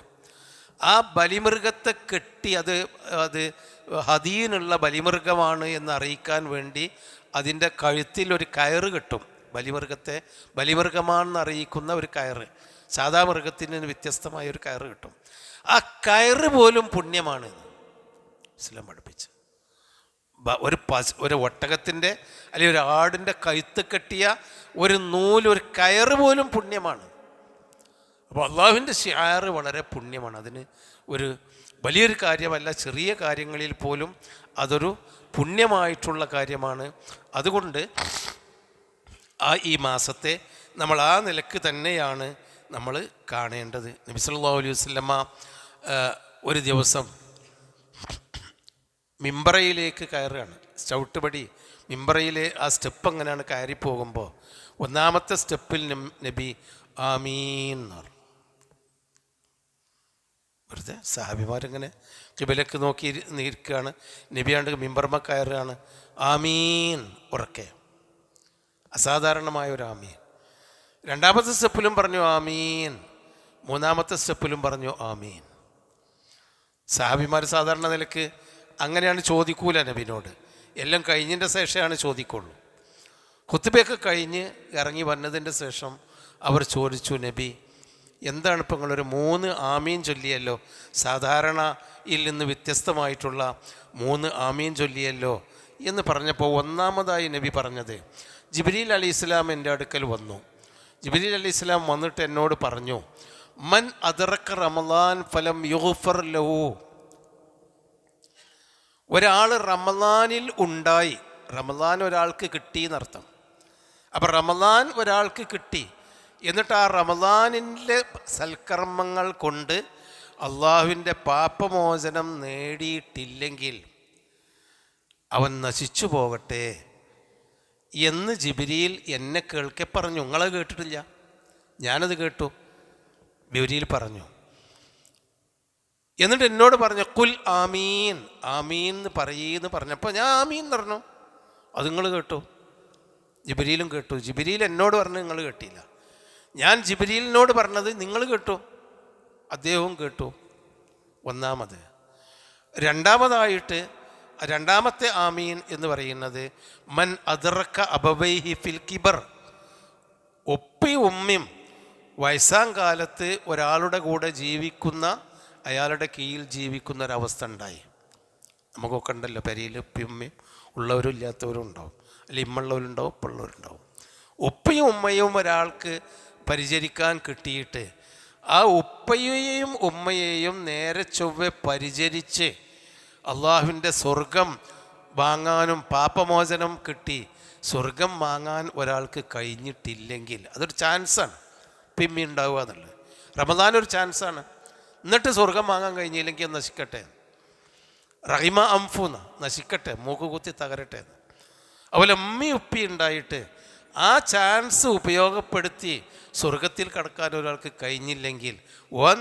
ആ ബലിമൃഗത്തെ കെട്ടി അത് ഹദീനുള്ള ബലിമൃഗമാണ് എന്ന് അറിയിക്കാൻ വേണ്ടി അതിൻ്റെ കഴുത്തിൽ ഒരു കയറ് കെട്ടും. ബലിമൃഗത്തെ ബലിമൃഗമാണെന്ന് അറിയിക്കുന്ന ഒരു കയറ്, സാധാ മൃഗത്തിന് വ്യത്യസ്തമായ ഒരു കയറ് കിട്ടും. ആ കയറ് പോലും പുണ്യമാണ് ഇസ്ലാം പഠിപ്പിച്ച്. ഒരു ഒട്ടകത്തിൻ്റെ അല്ലെങ്കിൽ ഒരു ആടിൻ്റെ കഴുത്ത് കെട്ടിയ ഒരു നൂല്, ഒരു കയറ് പോലും പുണ്യമാണ്. അപ്പോൾ അള്ളാഹുവിൻ്റെ ഷിആർ വളരെ പുണ്യമാണ്. അതിന് ഒരു വലിയൊരു കാര്യമല്ല, ചെറിയ കാര്യങ്ങളിൽ പോലും അതൊരു പുണ്യമായിട്ടുള്ള കാര്യമാണ്. അതുകൊണ്ട് ഈ മാസത്തെ നമ്മൾ ആ നിലക്ക് തന്നെയാണ് നമ്മൾ കാണേണ്ടത്. നബി സല്ലല്ലാഹു അലൈഹി വസല്ലമ ഒരു ദിവസം മിമ്പറയിലേക്ക് കയറുകയാണ്. ചവിട്ടുപടി മിമ്പറയിലെ ആ സ്റ്റെപ്പ് അങ്ങനെയാണ് കയറി പോകുമ്പോൾ ഒന്നാമത്തെ സ്റ്റെപ്പിൽ നബി ആമീൻ എന്ന് പറഞ്ഞു. വെറുതെ സഹാബിമാരിങ്ങനെ കിബിലക്ക് നോക്കി നിൽക്കുകയാണ്. നബിയാണ്ട് മിമ്പർമ കയറുകയാണ്. ആമീൻ ഉറക്കെ, അസാധാരണമായ ഒരു ആമീൻ. രണ്ടാമത്തെ സ്റ്റെപ്പിലും പറഞ്ഞു ആമീൻ, മൂന്നാമത്തെ സ്റ്റെപ്പിലും പറഞ്ഞു ആമീൻ. സഹാബിമാർ സാധാരണ നിലക്ക് അങ്ങനെയാണ് ചോദിക്കൂല നബിനോട്. എല്ലാം കഴിഞ്ഞതിൻ്റെ ശേഷമാണ് ചോദിക്കുള്ളൂ. ഖുത്ബയൊക്കെ കഴിഞ്ഞ് ഇറങ്ങി വന്നതിൻ്റെ ശേഷം അവർ ചോദിച്ചു, നബി എന്താണ് ഇപ്പം നിങ്ങളൊരു 3 ആമീൻ ചൊല്ലിയല്ലോ, സാധാരണയിൽ നിന്ന് വ്യത്യസ്തമായിട്ടുള്ള 3 ആമീൻ ചൊല്ലിയല്ലോ എന്ന് പറഞ്ഞപ്പോൾ ഒന്നാമതായി നബി പറഞ്ഞത്, ജിബ്രീൽ അലൈഹിസ്സലാം എൻ്റെ അടുക്കൽ വന്നു. ജിബ്രീൽ അലൈഹിസ്സലാം വന്നിട്ട് എന്നോട് പറഞ്ഞു, മൻ അദ്റക റമളാൻ ഫലം യുഗ്ഫർ ലഹു. ഒരാൾ റമളാനിൽ ഉണ്ടായി, റമളാൻ ഒരാൾക്ക് കിട്ടി എന്നർത്ഥം. അപ്പം റമളാൻ ഒരാൾക്ക് കിട്ടി, എന്നിട്ട് ആ റമളാനിലെ സൽക്കർമ്മങ്ങൾ കൊണ്ട് അള്ളാഹുവിൻ്റെ പാപമോചനം നേടിയിട്ടില്ലെങ്കിൽ അവൻ നശിച്ചു പോകട്ടെ എന്ന് ജിബ്രീൽ എന്നെ കേൾക്കെ പറഞ്ഞു. നിങ്ങളെ കേട്ടിട്ടില്ല, ഞാനത് കേട്ടു. ജിബ്രീൽ പറഞ്ഞു. എന്നിട്ട് എന്നോട് പറഞ്ഞു, കുൽ ആമീൻ, ആമീൻ എന്ന് പറയെന്ന് പറഞ്ഞപ്പോൾ ഞാൻ ആമീൻ എന്ന് പറഞ്ഞു. അത് നിങ്ങൾ കേട്ടു, ജിബ്രീലും കേട്ടു. ജിബ്രീൽ എന്നോട് പറഞ്ഞു, നിങ്ങൾ കേട്ടില്ല. ഞാൻ ജിബ്രീലിനോട് പറഞ്ഞത് നിങ്ങൾ കേട്ടു, അദ്ദേഹവും കേട്ടു. ഒന്നാമത്. രണ്ടാമതായിട്ട് രണ്ടാമത്തെ ആമീൻ എന്ന് പറയുന്നത് മൻ അദ്റക അബവൈഹി ഫിൽ കിബർ. ഉപ്പയും ഉമ്മയും വയസ്സാം കാലത്ത് ഒരാളുടെ കൂടെ ജീവിക്കുന്ന, അയാളുടെ കീഴിൽ ജീവിക്കുന്ന ഒരവസ്ഥ ഉണ്ടായി. നമുക്കൊക്കെ ഉണ്ടല്ലോ, പെരയിൽ ഉപ്പയും ഉമ്മയും ഉള്ളവരും ഇല്ലാത്തവരും ഉണ്ടാവും, അല്ലെങ്കിൽ ഇമ്മുള്ളവരുണ്ടാവും ഇപ്പുള്ളവരുണ്ടാവും. ഉപ്പയും ഉമ്മയും ഒരാൾക്ക് പരിചരിക്കാൻ കിട്ടിയിട്ട് ആ ഉപ്പയെയും ഉമ്മയെയും നേരെ ചൊവ്വെ പരിചരിച്ച് അള്ളാഹുവിൻ്റെ സ്വർഗം വാങ്ങാനും പാപമോചനം കിട്ടി സ്വർഗം വാങ്ങാൻ ഒരാൾക്ക് കഴിഞ്ഞിട്ടില്ലെങ്കിൽ അതൊരു ചാൻസാണ്. പിമ്മി ഉണ്ടാവുക എന്നുള്ളത് റമദാൻ ഒരു ചാൻസാണ്. എന്നിട്ട് സ്വർഗം വാങ്ങാൻ കഴിഞ്ഞില്ലെങ്കിൽ നശിക്കട്ടെ, റഹിമ അംഫൂന്ന നശിക്കട്ടെ, മൂക്കുകുത്തി തകരട്ടെ. അതുപോലെ ഉമ്മി ഉപ്പി ഉണ്ടായിട്ട് ആ ചാൻസ് ഉപയോഗപ്പെടുത്തി സ്വർഗത്തിൽ കടക്കാൻ ഒരാൾക്ക് കഴിഞ്ഞില്ലെങ്കിൽ ഓൻ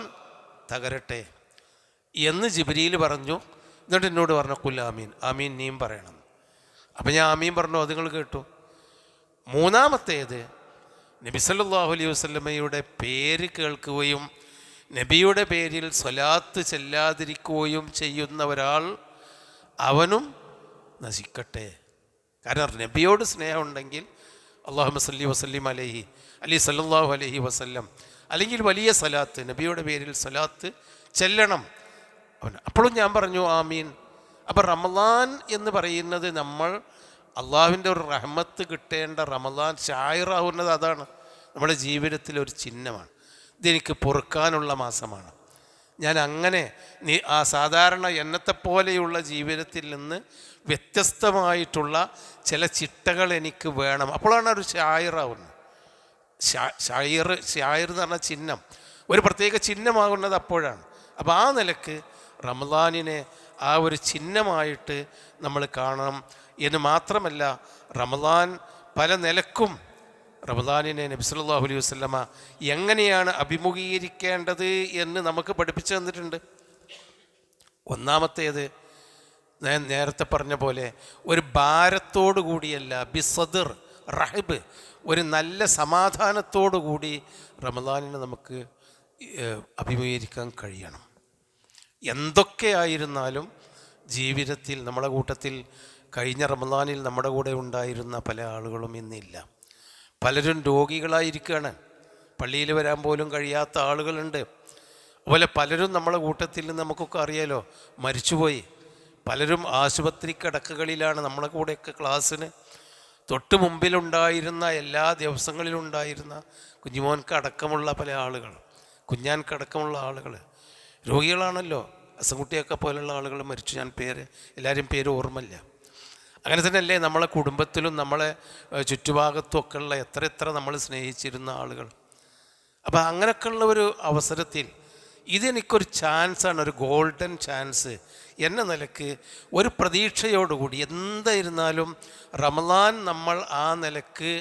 തകരട്ടെ എന്ന് ജിബ്രീൽ പറഞ്ഞു. എന്നിട്ട് എന്നോട് പറഞ്ഞു, കുൽ ആമീൻ, ആമീൻ നീയും പറയണം. അപ്പം ഞാൻ ആമീൻ പറഞ്ഞു, അത് നിങ്ങൾ കേട്ടു. മൂന്നാമത്തേത്, നബി സല്ലല്ലാഹു അലൈഹി വസല്ലമയുടെ പേര് കേൾക്കുകയും നബിയുടെ പേരിൽ സ്വലാത്ത് ചെല്ലാതിരിക്കുകയും ചെയ്യുന്ന ഒരാൾ അവനും നശിക്കട്ടെ. കാരണം നബിയോട് സ്നേഹമുണ്ടെങ്കിൽ അല്ലാഹുമ്മ സല്ലി വസല്ലിം അലൈഹി സല്ലല്ലാഹു അലൈഹി വസല്ലം, അല്ലെങ്കിൽ വലിയ സലാത്ത്, നബിയുടെ പേരിൽ സലാത്ത് ചെല്ലണം. അപ്പോഴും ഞാൻ പറഞ്ഞു ആമീൻ. അപ്പം റമദാൻ എന്ന് പറയുന്നത് നമ്മൾ അള്ളാഹുവിൻ്റെ ഒരു റഹ്മത്ത് കിട്ടേണ്ട റമദാൻ ഷായിറാവുന്നത് അതാണ്. നമ്മുടെ ജീവിതത്തിലൊരു ചിഹ്നമാണ്. ഇതെനിക്ക് പൊറുക്കാനുള്ള മാസമാണ്. ഞാൻ അങ്ങനെ ആ സാധാരണ എന്നത്തെപ്പോലെയുള്ള ജീവിതത്തിൽ നിന്ന് വ്യത്യസ്തമായിട്ടുള്ള ചില ചിട്ടകൾ എനിക്ക് വേണം. അപ്പോഴാണ് ഒരു ഷായിറാവുന്നത്. ഷായിർ എന്ന് പറഞ്ഞ ചിഹ്നം, ഒരു പ്രത്യേക ചിഹ്നമാകുന്നത് അപ്പോഴാണ്. അപ്പോൾ ആ നിലക്ക് റമദാനിനെ ആ ഒരു ചിഹ്നമായിട്ട് നമ്മൾ കാണണം എന്ന് മാത്രമല്ല, റമദാൻ പല നിലക്കും റമദാനിനെ നബി സല്ലല്ലാഹു അലൈഹി വസല്ലമ എങ്ങനെയാണ് അഭിമുഖീകരിക്കേണ്ടത് എന്ന് നമുക്ക് പഠിപ്പിച്ചു തന്നിട്ടുണ്ട്. ഒന്നാമത്തേത് ഞാൻ നേരത്തെ പറഞ്ഞ പോലെ ഒരു ഭാരത്തോടു കൂടിയല്ല, ബിസദർ റഹബ്, ഒരു നല്ല സമാധാനത്തോടു കൂടി റമദാനിനെ നമുക്ക് അഭിമുഖീകരിക്കാൻ കഴിയണം. എന്തൊക്കെയായിരുന്നാലും ജീവിതത്തിൽ നമ്മുടെ കൂട്ടത്തിൽ കഴിഞ്ഞ റമദാനിൽ നമ്മുടെ കൂടെ ഉണ്ടായിരുന്ന പല ആളുകളും ഇന്നില്ല. പലരും രോഗികളായിരിക്കുകയാണ്, പള്ളിയിൽ വരാൻ പോലും കഴിയാത്ത ആളുകളുണ്ട്. അതുപോലെ പലരും നമ്മളെ കൂട്ടത്തിൽ നിന്ന് നമുക്കൊക്കെ അറിയാലോ മരിച്ചുപോയി. പലരും ആശുപത്രി കിടക്കകളിലാണ്. നമ്മളെ കൂടെയൊക്കെ ക്ലാസ്സിന് തൊട്ട് മുമ്പിലുണ്ടായിരുന്ന എല്ലാ ദിവസങ്ങളിലുണ്ടായിരുന്ന കുഞ്ഞുമോൻക്കടക്കമുള്ള പല ആളുകൾ, കുഞ്ഞാൻക്കടക്കമുള്ള ആളുകൾ രോഗികളാണല്ലോ. അസംകുട്ടിയൊക്കെ പോലുള്ള ആളുകൾ മരിച്ചു. ഞാൻ എല്ലാവരും പേര് ഓർമ്മയില്ല. അങ്ങനെ തന്നെയല്ലേ നമ്മളെ കുടുംബത്തിലും നമ്മളെ ചുറ്റുഭാഗത്തുമൊക്കെ ഉള്ള എത്ര നമ്മൾ സ്നേഹിച്ചിരുന്ന ആളുകൾ. അപ്പം അങ്ങനെയൊക്കെയുള്ള ഒരു അവസരത്തിൽ ഇതെനിക്കൊരു ചാൻസാണ്, ഒരു ഗോൾഡൻ ചാൻസ് എന്ന നിലക്ക് ഒരു പ്രതീക്ഷയോടുകൂടി എന്തായിരുന്നാലും റമദാൻ നമ്മൾ ആ നിലക്ക്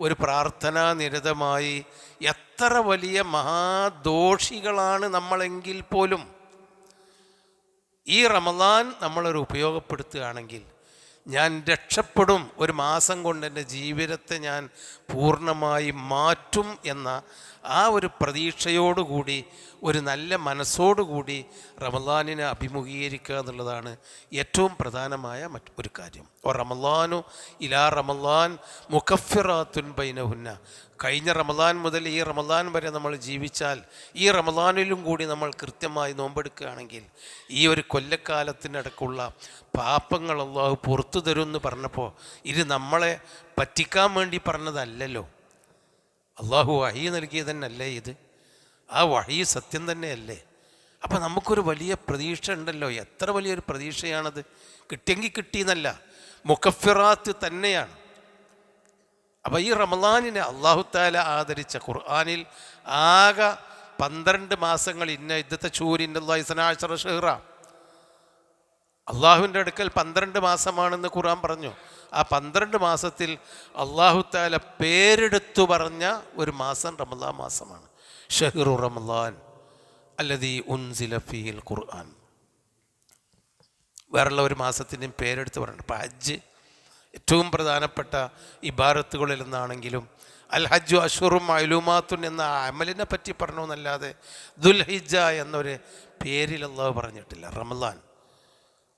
ഒരു പ്രാർത്ഥനാ നിരതമായി, എത്ര വലിയ മഹാദോഷികളാണ് നമ്മളെങ്കിൽ പോലും ഈ റമദാൻ നമ്മളൊരു ഉപയോഗപ്പെടുത്തുകയാണെങ്കിൽ ഞാൻ രക്ഷപ്പെടും, ഒരു മാസം കൊണ്ട് എൻ്റെ ജീവിതത്തെ ഞാൻ പൂർണ്ണമായി മാറ്റും എന്ന ആ ഒരു പ്രതീക്ഷയോടുകൂടി, ഒരു നല്ല മനസ്സോടുകൂടി റമദാനിനെ അഭിമുഖീകരിക്കുക എന്നുള്ളതാണ് ഏറ്റവും പ്രധാനമായ ഒരു കാര്യം. റമദാനു ഇലാ റമദാൻ മുകഫിറാത്തുൻ ബൈനഹുന്ന. കഴിഞ്ഞ റമദാൻ മുതൽ ഈ റമദാൻ വരെ നമ്മൾ ജീവിച്ചാൽ ഈ റമദാനിലും കൂടി നമ്മൾ കൃത്യമായി നോമ്പെടുക്കുകയാണെങ്കിൽ ഈ ഒരു കൊല്ലക്കാലത്തിനടക്കുള്ള പാപങ്ങൾ അല്ലാഹു പുറത്തു തരുമെന്ന് പറഞ്ഞപ്പോൾ ഇത് നമ്മളെ പറ്റിക്കാൻ വേണ്ടി പറഞ്ഞതല്ലല്ലോ. അള്ളാഹു വഹി നൽകിയത് തന്നെയല്ലേ ഇത്? ആ വഹി സത്യം തന്നെയല്ലേ? അപ്പം നമുക്കൊരു വലിയ പ്രതീക്ഷ ഉണ്ടല്ലോ. എത്ര വലിയൊരു പ്രതീക്ഷയാണത്! കിട്ടിയെങ്കിൽ കിട്ടിയെന്നല്ല, മുകഫിറാത്ത് തന്നെയാണ്. അപ്പം ഈ റമദാനിനെ അള്ളാഹു തആല ആദരിച്ച ഖുർആനിൽ ആകെ 12 മാസങ്ങൾ, ഇന്ന ഇദ്ദത്ത ശൂരിൻ്റെ ഷഹ്റ, അള്ളാഹുവിൻ്റെ അടുക്കൽ 12 മാസമാണെന്ന് ഖുർആൻ പറഞ്ഞു. ആ 12 മാസത്തിൽ അള്ളാഹു തആല പേരെടുത്തു പറഞ്ഞ ഒരു മാസം റമദാൻ മാസമാണ്. ഷഹ്റു റമദാൻ അല്ലദീ ഉൻസില ഫീഹിൽ ഖുർആൻ. വേറുള്ള ഒരു മാസത്തിൻ്റെയും പേരെടുത്ത് പറയുന്നുണ്ട്. ഇപ്പം ഹജ്ജ് ഏറ്റവും പ്രധാനപ്പെട്ട ഇബാറത്തുകളിൽ നിന്നാണെങ്കിലും അൽ ഹജ്ജു അഷ്ഹുറും മഅലൂമാത്തുൻ എന്ന അമലിനെ പറ്റി പറഞ്ഞു എന്നല്ലാതെ ദുൽഹിജ്ജ എന്നൊരു പേരിൽ അള്ളാഹു പറഞ്ഞിട്ടില്ല. റമദാൻ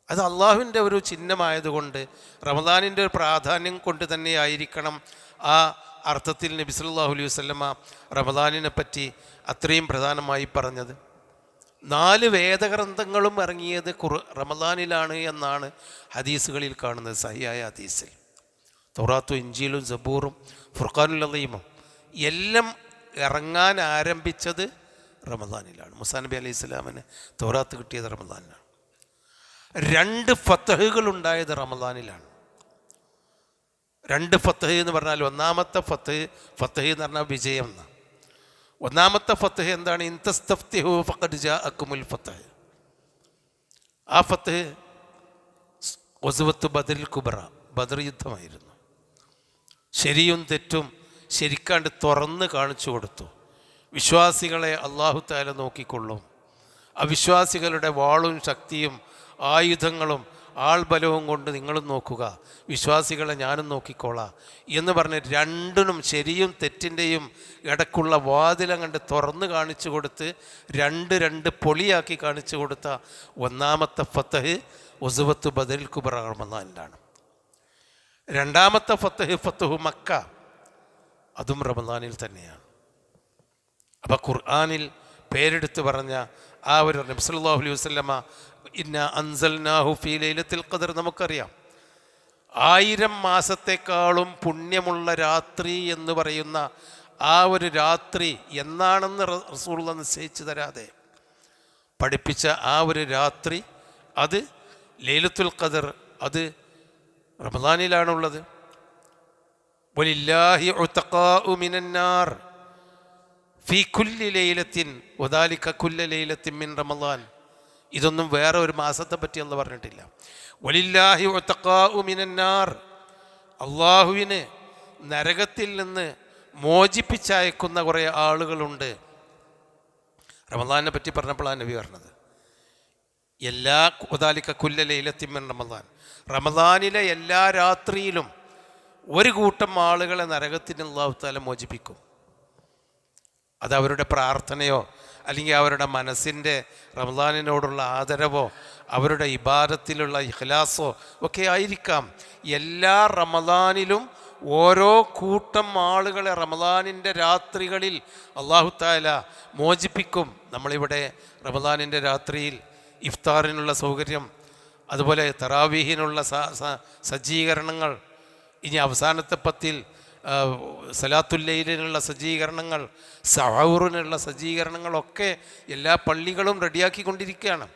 അത് അള്ളാഹുവിൻ്റെ ഒരു ചിഹ്നമായതുകൊണ്ട് റമദാനിൻ്റെ ഒരു പ്രാധാന്യം കൊണ്ട് തന്നെയായിരിക്കണം ആ അർത്ഥത്തിൽ നബി സല്ലല്ലാഹു അലൈഹി വസല്ലമ റമദാനിനെ പറ്റി അത്രയും പ്രധാനമായി പറഞ്ഞത്. 4 വേദഗ്രന്ഥങ്ങളും ഇറങ്ങിയത് റമദാനിലാണ് എന്നാണ് ഹദീസുകളിൽ കാണുന്നത്. സഹിയായ ഹദീസിൽ തൗറാത്തും ഇഞ്ചീലും സബൂറും ഫുർഖാനുൽ അളീമും എല്ലാം ഇറങ്ങാൻ ആരംഭിച്ചത് റമദാനിലാണ്. മൂസാ നബി അലൈഹി സ്വലാമിന് തൗറാത്ത് കിട്ടിയത് റമദാനിലാണ്. 2 ഫത്ഹുകൾ ഉണ്ടായത് റമദാനിലാണ്. 2 ഫത്ഹ് എന്ന് പറഞ്ഞാൽ ഒന്നാമത്തെ ഫത്ഹ് എന്ന് പറഞ്ഞാൽ വിജയം എന്നാണ്. ഒന്നാമത്തെ ഫത്ഹ് എന്താണ്? ഇൻ തസ്തഫ്തിഹു ഫഖദ് ജാഅക്കുമുൽ ഫത്ഹ്. ആ ഫത്ഹ് ഗസ്വത്ത് ബദറിൽ കുബ്ര, ബദർ യുദ്ധമായിരുന്നു. ശരിയും തെറ്റും ശരിക്കാണ്ട് തുറന്ന് കാണിച്ചു കൊടുത്തു. വിശ്വാസികളെ അല്ലാഹു തആല നോക്കിക്കൊള്ളും. അവിശ്വാസികളുടെ വാളും ശക്തിയും ആയുധങ്ങളും ആൾബലവും കൊണ്ട് നിങ്ങളും നോക്കുക, വിശ്വാസികളെ ഞാനും നോക്കിക്കോളാം എന്ന് പറഞ്ഞ് രണ്ടിനും ശരിയും തെറ്റിൻ്റെയും ഇടയ്ക്കുള്ള വാതിലും കണ്ട് തുറന്ന് കാണിച്ചു കൊടുത്ത് 2 പൊളിയാക്കി കാണിച്ചു കൊടുത്ത ഒന്നാമത്തെ ഫത്ഹ് ഉസ്വത്ത് ബദറിൽ കുബ്ര റമദാനിലാണ്. രണ്ടാമത്തെ ഫത്ഹ് ഫത്ഹു മക്ക, അതും റമദാനിൽ തന്നെയാണ്. അപ്പം ഖുർആനിൽ പേരെടുത്ത് പറഞ്ഞ ആ ഒരു നബി സല്ലല്ലാഹു അലൈഹി വസല്ലമ ഇന്ന അൻസൽനാഹു ഫീ ലൈലത്തുൽ ഖദർ നമുക്കറിയാം. 1000 മാസത്തെക്കാളും പുണ്യമുള്ള രാത്രി എന്ന് പറയുന്ന ആ ഒരു രാത്രി എന്നാണെന്ന് റസൂലുള്ളാഹി നിശ്ചയിച്ചു തരാതെ പഠിപ്പിച്ച ആ ഒരു രാത്രി, അത് ലൈലത്തുൽ ഖദർ, അത് റമദാനിലാണുള്ളത്. വലില്ലാഹി ഉതഖാഉ മിനന്നാർ ഫീ കുല്ലി ലൈലത്തിൻ വദാലിക കുല്ല ലൈലത്തിൻ മിൻ റമദാൻ. ഇതൊന്നും വേറെ ഒരു മാസത്തെ പറ്റി അല്ലാഹു പറഞ്ഞിട്ടില്ല. വലില്ലാഹി ഉതഖാഉ മിനന്നാർ, അള്ളാഹുവിന് നരകത്തിൽ നിന്ന് മോചിപ്പിച്ചയക്കുന്ന കുറേ ആളുകളുണ്ട്. റമദാനെ പറ്റി പറഞ്ഞപ്പോഴാണ് നബി പറഞ്ഞത് എല്ലാ വദാലിക കുല്ല ലൈലത്തിൻ മിൻ റമദാൻ, റമദാനിലെ എല്ലാ രാത്രിയിലും ഒരു കൂട്ടം ആളുകളെ നരകത്തിന് അല്ലാഹു തആല മോചിപ്പിക്കും. അത് അവരുടെ പ്രാർത്ഥനയോ അല്ലെങ്കിൽ അവരുടെ മനസ്സിൻ്റെ റമദാനിനോടുള്ള ആദരവോ അവരുടെ ഇബാദത്തിലുള്ള ഇഖ്ലാസോ ഒക്കെ ആയിരിക്കാം. എല്ലാ റമദാനിലും ഓരോ കൂട്ടം ആളുകളെ റമദാനിൻ്റെ രാത്രികളിൽ അല്ലാഹു തആല മോചിപ്പിക്കും. നമ്മളിവിടെ റമദാനിൻ്റെ രാത്രിയിൽ ഇഫ്താറിനുള്ള സൗകര്യം, അതുപോലെ തറാവീഹിനുള്ള സജ്ജീകരണങ്ങൾ, ഇനി അവസാനത്തെ പത്തിൽ സലാത്തുല്ലൈലിനുള്ള സജ്ജീകരണങ്ങൾ, സഹൂറിനുള്ള സജ്ജീകരണങ്ങളൊക്കെ എല്ലാ പള്ളികളും റെഡിയാക്കിക്കൊണ്ടിരിക്കുകയാണ്.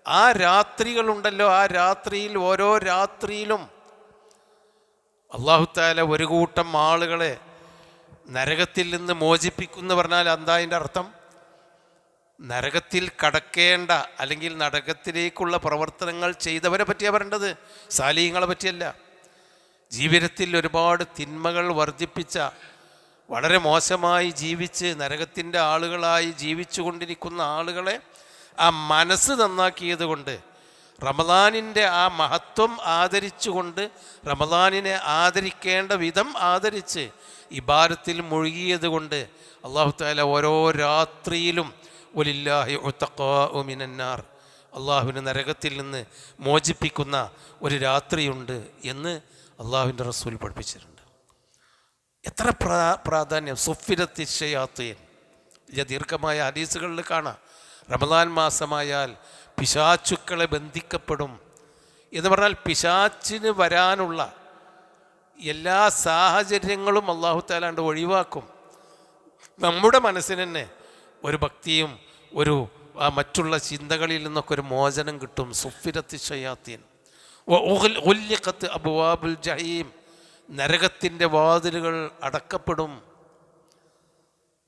ആ രാത്രികളുണ്ടല്ലോ, ആ രാത്രിയിൽ ഓരോ രാത്രിയിലും അല്ലാഹു തആല ഒരു കൂട്ടം ആളുകളെ നരകത്തിൽ നിന്ന് മോചിപ്പിക്കുമെന്ന് പറഞ്ഞാൽ എന്താ അതിൻ്റെ അർത്ഥം? നരകത്തിൽ കടക്കേണ്ട അല്ലെങ്കിൽ നരകത്തിലേക്കുള്ള പ്രവർത്തനങ്ങൾ ചെയ്തവരെ പറ്റിയാണ് പറയേണ്ടത്, സാലിഹീങ്ങളെ പറ്റിയല്ല. ജീവിതത്തിൽ ഒരുപാട് തിന്മകൾ വർദ്ധിപ്പിച്ച, വളരെ മോശമായി ജീവിച്ച് നരകത്തിൻ്റെ ആളുകളായി ജീവിച്ചു കൊണ്ടിരിക്കുന്ന ആളുകളെ ആ മനസ്സ് നന്നാക്കിയത് കൊണ്ട്, റമദാനിൻ്റെ ആ മഹത്വം ആദരിച്ചുകൊണ്ട്, റമദാനിനെ ആദരിക്കേണ്ട വിധം ആദരിച്ച് ഇബാദത്തിൽ മുഴുകിയത് കൊണ്ട് അല്ലാഹു തആല ഓരോ രാത്രിയിലും വലില്ലാഹി ഉതഖാഉ മിനന്നാർ, അള്ളാഹുവിന് നരകത്തിൽ നിന്ന് മോചിപ്പിക്കുന്ന ഒരു രാത്രിയുണ്ട് എന്ന് അള്ളാഹുവിൻ്റെ റസൂൽ പഠിപ്പിച്ചിട്ടുണ്ട്. എത്ര പ്രാധാന്യം! സുഫിരത്തി ശയാത്തീൻ, ദീർഘമായ ഹദീസുകളിൽ കാണാം. റമദാൻ മാസമായാൽ പിശാചുക്കളെ ബന്ധിക്കപ്പെടും എന്ന് പറഞ്ഞാൽ പിശാച്ചിന് വരാനുള്ള എല്ലാ സാഹചര്യങ്ങളും അല്ലാഹു തആല ഒഴിവാക്കും. നമ്മുടെ മനസ്സിന് തന്നെ ഒരു ഭക്തിയും ഒരു മറ്റുള്ള ചിന്തകളിൽ നിന്നൊക്കെ ഒരു മോചനം കിട്ടും. സുഫിരത്തി ശയാത്തീൻ വഉഗ്ലിഖത് അബ്വാബുൽ ജഹീം, നരകത്തിൻ്റെ വാതിലുകൾ അടക്കപ്പെടും.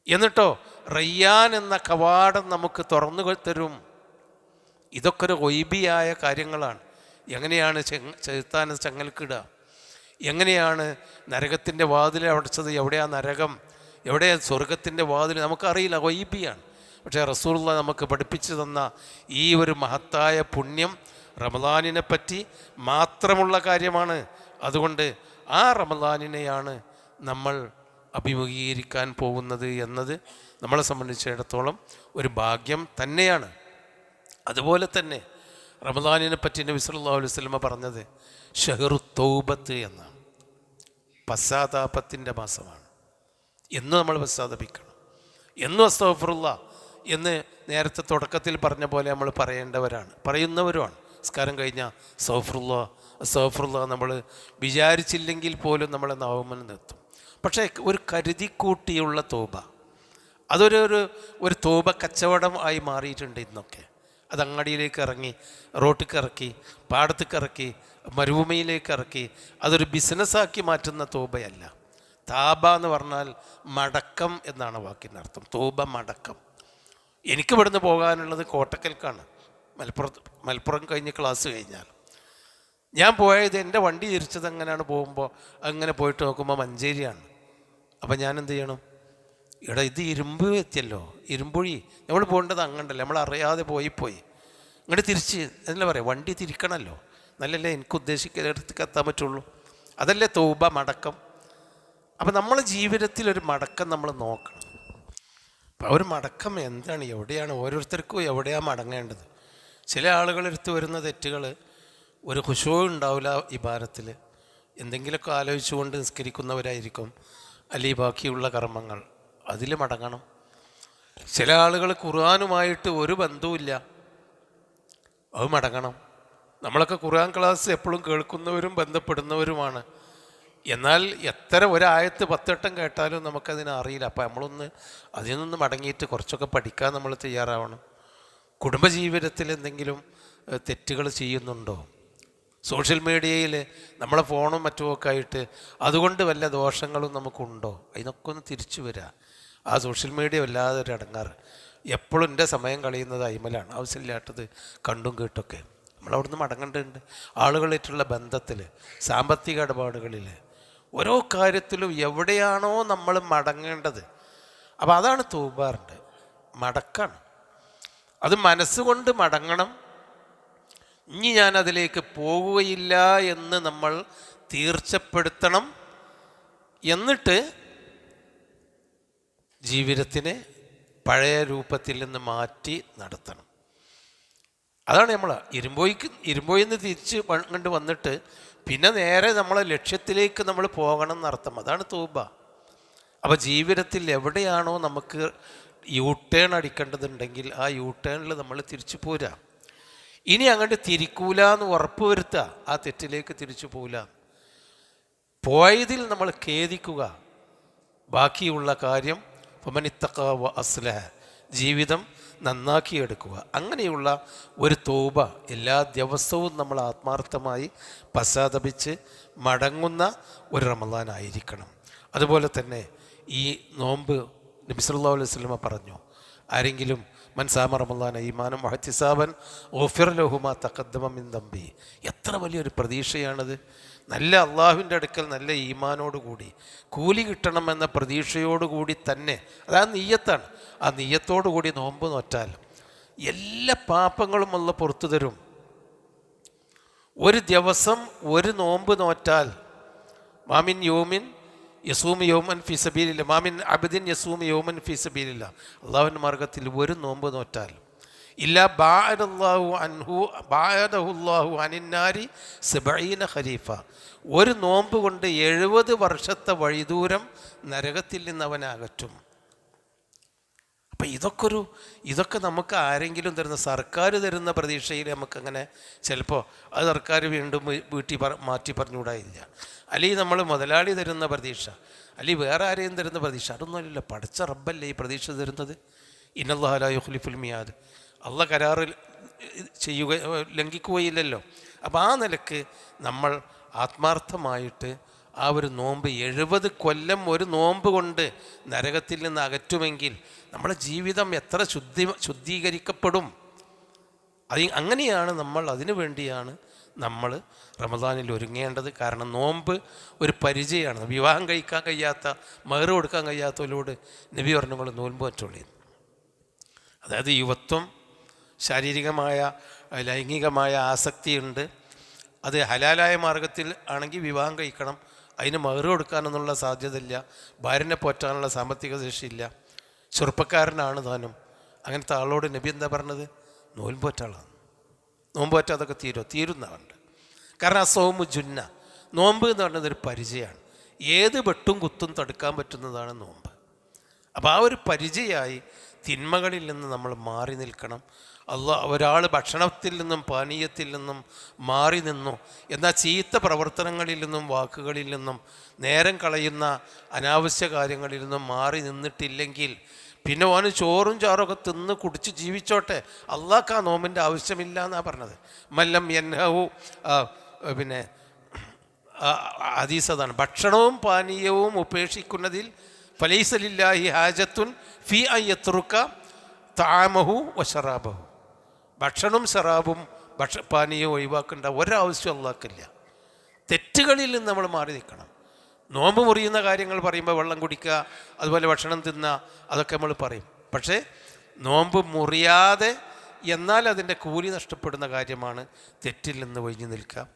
എന്നിട്ടോ റയ്യാൻ എന്ന കവാടം നമുക്ക് തുറന്നു തരും. ഇതൊക്കെ ഒരു ഗൈബിയായ കാര്യങ്ങളാണ്. എങ്ങനെയാണ് ചെകുത്താനെ ചങ്ങൽക്കിടുക, എങ്ങനെയാണ് നരകത്തിൻ്റെ വാതിൽ അടച്ചത്, എവിടെയാ നരകം, എവിടെയാ സ്വർഗത്തിൻ്റെ വാതിൽ, നമുക്കറിയില്ല, ഗൈബിയാണ്. പക്ഷേ റസൂലുള്ളാഹി നമുക്ക് പഠിപ്പിച്ചു തന്ന ഈ ഒരു മഹത്തായ പുണ്യം റമദാനിനെ പറ്റി മാത്രമുള്ള കാര്യമാണ്. അതുകൊണ്ട് ആ റമദാനിനെയാണ് നമ്മൾ അഭിമുഖീകരിക്കാൻ പോകുന്നത് എന്നത് നമ്മളെ സംബന്ധിച്ചിടത്തോളം ഒരു ഭാഗ്യം തന്നെയാണ്. അതുപോലെ തന്നെ റമദാനിനെ പറ്റി നബി സല്ലല്ലാഹു അലൈഹി വസല്ലം പറഞ്ഞത് ഷഹ്റു തൗബത്ത് എന്നാണ്. പശ്ചാത്താപത്തിൻ്റെ മാസമാണ്. എന്നും നമ്മൾ പശ്ചാത്തപിക്കണം, എന്നും അസ്തഗ്ഫിറുല്ലാഹ് എന്ന് നേരത്തെ തുടക്കത്തിൽ പറഞ്ഞ പോലെ നമ്മൾ പറയുന്നവരുമാണ്. നിസ്കാരം കഴിഞ്ഞാൽ അസ്തഗ്ഫിറുല്ലാഹ് നമ്മൾ വിചാരിച്ചില്ലെങ്കിൽ പോലും നമ്മളെ നാവുമ്മൽ നിർത്തും. പക്ഷേ ഒരു കരുതിക്കൂട്ടിയുള്ള തോബ, അതൊരു തോബ കച്ചവടം ആയി മാറിയിട്ടുണ്ട് ഇന്നൊക്കെ. അത് അങ്ങാടിയിലേക്ക് ഇറങ്ങി, റോട്ടിലേക്ക് ഇറക്കി, പാടത്തേക്ക് ഇറക്കി, മരുഭൂമിയിലേക്ക് ഇറക്കി, അതൊരു ബിസിനസ്സാക്കി മാറ്റുന്ന തോബയല്ല. താബ എന്ന് പറഞ്ഞാൽ മടക്കം എന്നാണ് വാക്കിൻ്റെ അർത്ഥം. തോബ മടക്കം. എനിക്ക് ഇവിടുന്ന് പോകാനുള്ളത് കോട്ടക്കൽക്കാണ്. മലപ്പുറം കഴിഞ്ഞ് ക്ലാസ് കഴിഞ്ഞാൽ ഞാൻ പോയത്, എൻ്റെ വണ്ടി തിരിച്ചത് അങ്ങനെയാണ്. പോകുമ്പോൾ അങ്ങനെ പോയിട്ട് നോക്കുമ്പോൾ മഞ്ചേരിയാണ്. അപ്പം ഞാൻ എന്ത് ചെയ്യണം? ഇവിടെ ഇത് ഇരുമ്പ് എത്തിയല്ലോ, ഇരുമ്പുഴി. നമ്മൾ പോകേണ്ടത് അങ്ങണ്ടല്ലോ, നമ്മൾ അറിയാതെ പോയി ഇങ്ങോട്ട് തിരിച്ച് എന്നല്ല പറയാം, വണ്ടി തിരിക്കണമല്ലോ, നല്ലല്ലേ എനിക്ക് ഉദ്ദേശിക്കുന്നിടത്തേക്ക് എത്താൻ പറ്റുള്ളൂ. അതല്ലേ തൗബ, മടക്കം. അപ്പം നമ്മളെ ജീവിതത്തിൽ ഒരു മടക്കം നമ്മൾ നോക്കണം. അപ്പം ഒരു മടക്കം എന്താണ്, എവിടെയാണ്, ഓരോരുത്തർക്കും എവിടെയാണ് മടങ്ങേണ്ടത്. ചില ആളുകളെടുത്ത് വരുന്ന തെറ്റുകൾ, ഒരു ഖുശൂ ഉണ്ടാവില്ല ഇബാദത്തിൽ, എന്തെങ്കിലുമൊക്കെ ആലോചിച്ചുകൊണ്ട് നിസ്കരിക്കുന്നവരായിരിക്കും. അല്ലെങ്കിൽ ബാക്കിയുള്ള കർമ്മങ്ങൾ, അതിൽ മടങ്ങണം. ചില ആളുകൾ ഖുർആനുമായിട്ട് ഒരു ബന്ധവുമില്ല, അത് മടങ്ങണം. നമ്മളൊക്കെ ഖുർആൻ ക്ലാസ് എപ്പോഴും കേൾക്കുന്നവരും ബന്ധപ്പെടുന്നവരുമാണ്. എന്നാൽ എത്ര ഒരായത്ത് 10 വട്ടം കേട്ടാലും നമുക്കതിനെ അറിയില്ല. അപ്പം നമ്മളൊന്ന് അതിൽ നിന്ന് മടങ്ങിയിട്ട് കുറച്ചൊക്കെ പഠിക്കാൻ നമ്മൾ തയ്യാറാവണം. കുടുംബജീവിതത്തിൽ എന്തെങ്കിലും തെറ്റുകൾ ചെയ്യുന്നുണ്ടോ? സോഷ്യൽ മീഡിയയിൽ നമ്മളെ ഫോണും മറ്റുമൊക്കെ ആയിട്ട് അതുകൊണ്ട് വല്ല ദോഷങ്ങളും നമുക്കുണ്ടോ? അതിനൊക്കെ ഒന്ന് തിരിച്ചു വരിക. ആ സോഷ്യൽ മീഡിയ വല്ലാതെ ഒരു അടങ്ങാറ്. എപ്പോഴും എൻ്റെ സമയം കളയുന്നത് അയിമലാണ്, ആവശ്യമില്ലാത്തത് കണ്ടും കേട്ടൊക്കെ. നമ്മളവിടുന്ന് മടങ്ങേണ്ടതുണ്ട്. ആളുകളായിട്ടുള്ള ബന്ധത്തിൽ, സാമ്പത്തിക ഇടപാടുകളിൽ, ഓരോ കാര്യത്തിലും എവിടെയാണോ നമ്മൾ മടങ്ങേണ്ടത്. അപ്പോൾ അതാണ് തൗബാറുണ്ട്, മടക്കാണ്. അത് മനസ്സുകൊണ്ട് മടങ്ങണം. ഇനി ഞാൻ അതിലേക്ക് പോകുകയില്ല എന്ന് നമ്മൾ തീർച്ചപ്പെടുത്തണം. എന്നിട്ട് ജീവിതത്തിനെ പഴയ രൂപത്തിൽ നിന്ന് മാറ്റി നടത്തണം. അതാണ് നമ്മൾ ഇരുമ്പോയിന്ന് തിരിച്ച് കണ്ട് വന്നിട്ട് പിന്നെ നേരെ നമ്മളെ ലക്ഷ്യത്തിലേക്ക് നമ്മൾ പോകണം എന്നർത്ഥം. അതാണ് തൗബ. അപ്പോൾ ജീവിതത്തിൽ എവിടെയാണോ നമുക്ക് യൂ-ടേൺ അടിക്കേണ്ടതുണ്ടെങ്കിൽ ആ യൂ-ടേണിൽ നമ്മൾ തിരിച്ചു പോരാ. ഇനി അങ്ങോട്ട് തിരിക്കൂല എന്ന് ഉറപ്പ് വരുത്തുക, ആ തെറ്റിലേക്ക് തിരിച്ചു പോകില്ല. പോയതിൽ നമ്മൾ ഖേദിക്കുക. ബാക്കിയുള്ള കാര്യം ഫമനിത്തഖ വ അസ്ലഹ, ജീവിതം നന്നാക്കിയെടുക്കുക. അങ്ങനെയുള്ള ഒരു തൗബ എല്ലാ ദിവസവും നമ്മൾ ആത്മാർത്ഥമായി പശ്ചാത്തപിച്ച് മടങ്ങുന്ന ഒരു റമളാനായിരിക്കണം. അതുപോലെ തന്നെ ഈ നോമ്പ് നബി സല്ലല്ലാഹു അലൈഹി വസല്ലം പറഞ്ഞു, ആരെങ്കിലും മൻ സാമ റമളാന ഈമാനം വഹ്തിസാബൻ ഗുഫിറ ലഹു മാ തഖദ്ദമ മിൻ ദംബി. എത്ര വലിയൊരു പ്രതീക്ഷയാണത്. നല്ല അള്ളാഹുവിൻ്റെ അടുക്കൽ നല്ല ഈമാനോടുകൂടി കൂലി കിട്ടണമെന്ന പ്രതീക്ഷയോടുകൂടി തന്നെ, അതാണ് നീയത്താണ്. ആ നീയത്തോടുകൂടി നോമ്പ് നോറ്റാൽ എല്ലാ പാപങ്ങളും അള്ള പുറത്തു തരും. ഒരു ദിവസം ഒരു നോമ്പ് നോറ്റാൽ മാമിൻ യോമിൻ യസൂമി യോമൻ ഫി സബീലില്ല, മാമിൻ അബ്ദിൻ യസൂമി യോമൻ ഫി സബീലില്ല, അള്ളാഹുവിൻ്റെ മാർഗത്തിൽ ഒരു നോമ്പ് നോറ്റാൽ ഇല്ല ബാഅദഹുല്ലാഹു അനിന്നാരി 70 ഖരീഫ, ഒരു നോമ്പ് കൊണ്ട് 70 വർഷത്തെ വഴിദൂരം നരകത്തിൽ നിന്ന് അവനെ അകറ്റും. അപ്പം ഇതൊക്കെ നമുക്ക് ആരെങ്കിലും തരുന്ന, സർക്കാർ തരുന്ന പ്രതീക്ഷയിൽ നമുക്കങ്ങനെ ചിലപ്പോൾ അത് സർക്കാർ വീണ്ടും വീട്ടിൽ മാറ്റി പറഞ്ഞുകൂടായില്ല. അല്ലെങ്കിൽ നമ്മൾ മുതലാളി തരുന്ന പ്രതീക്ഷ, അല്ലെങ്കിൽ വേറെ ആരെയും തരുന്ന പ്രതീക്ഷ, അതൊന്നുമല്ല. പടച്ച റബ്ബല്ലേ ഈ പ്രതീക്ഷ തരുന്നത്. ഇന്നല്ലാഹു ലാ യുഖ്ലിഫുൽ മിയാദ്, അള്ള കരാറിൽ ലംഘിക്കുകയില്ലല്ലോ. അപ്പോൾ ആ നിലക്ക് നമ്മൾ ആത്മാർത്ഥമായിട്ട് ആ ഒരു നോമ്പ് 70 കൊല്ലം ഒരു നോമ്പ് കൊണ്ട് നരകത്തിൽ നിന്ന് അകറ്റുമെങ്കിൽ നമ്മുടെ ജീവിതം എത്ര ശുദ്ധീകരിക്കപ്പെടും. അങ്ങനെയാണ് നമ്മൾ, അതിനു വേണ്ടിയാണ് നമ്മൾ റമദാനിൽ ഒരുങ്ങേണ്ടത്. കാരണം നോമ്പ് ഒരു പരിചയമാണ്. വിവാഹം കഴിക്കാൻ കഴിയാത്ത, മഹർ കൊടുക്കാൻ കഴിയാത്തവരോട് നബി പറഞ്ഞു കൊണ്ട് നോമ്പ് പറ്റുള്ളൂ. അതായത് യുവത്വം, ശാരീരികമായ ലൈംഗികമായ ആസക്തിയുണ്ട്. അത് ഹലാലായ മാർഗത്തിൽ ആണെങ്കിൽ വിവാഹം കഴിക്കണം. അതിന് മഹർ കൊടുക്കാനൊന്നുള്ള സാധ്യതയില്ല. ഭാര്യനെ പോറ്റാനുള്ള സാമ്പത്തിക ശേഷിയില്ല. ചെറുപ്പക്കാരനാണ് താനും. അങ്ങനത്തെ ആളോട് നബി എന്താ പറഞ്ഞത്? നോമ്പ് പോറ്റാളാണ്. നോമ്പ് പോറ്റാൽ അതൊക്കെ തീരുന്നതുണ്ട്. കാരണം ആ സൗമു ജുന്ന, നോമ്പ് എന്ന് പറയുന്നത് ഒരു പരിചയമാണ്. ഏത് വെട്ടും കുത്തും തടുക്കാൻ പറ്റുന്നതാണ് നോമ്പ്. അപ്പോൾ ആ ഒരു പരിചയമായി തിന്മകളിൽ നിന്ന് നമ്മൾ മാറി നിൽക്കണം. ഒരാൾ ഭക്ഷണത്തിൽ നിന്നും പാനീയത്തിൽ നിന്നും മാറി നിന്നു, എന്നാൽ ചീത്ത പ്രവർത്തനങ്ങളിൽ നിന്നും വാക്കുകളിൽ നിന്നും നേരം കളയുന്ന അനാവശ്യ കാര്യങ്ങളിൽ നിന്നും മാറി നിന്നിട്ടില്ലെങ്കിൽ പിന്നെ ഓന് ചോറും ചാറൊക്കെ തിന്ന് കുടിച്ച് ജീവിച്ചോട്ടെ, അള്ളാഹ്ക്ക് ആ നോമ്പിൻ്റെ ആവശ്യമില്ല എന്നാണ് പറഞ്ഞത്. മല്ലം യൻഹു, പിന്നെ ഹദീസ് അതാണ്, ഭക്ഷണവും പാനീയവും ഉപേക്ഷിക്കുന്നതിൽ ഫലൈസ ലില്ലാഹി ഹാജത്തുൻ ഫി അൻ യത്റുക തആമഹു വശറാബഹു. ഭക്ഷണവും ശറാബും പാനീയവും ഒഴിവാക്കേണ്ട ഒരാവശ്യം അള്ളാഹ്ക്കില്ല. തെറ്റുകളിൽ നിന്ന് നമ്മൾ മാറി നിൽക്കണം. നോമ്പ് മുറിയുന്ന കാര്യങ്ങൾ പറയുമ്പോൾ വെള്ളം കുടിക്കുക, അതുപോലെ ഭക്ഷണം തിന്നുക, അതൊക്കെ നമ്മൾ പറയും. പക്ഷേ നോമ്പ് മുറിയാതെ എന്നാൽ അതിൻ്റെ കൂലി നഷ്ടപ്പെടുന്ന കാര്യമാണ് തെറ്റിൽ നിന്ന് ഒഴിഞ്ഞു നിൽക്കുക.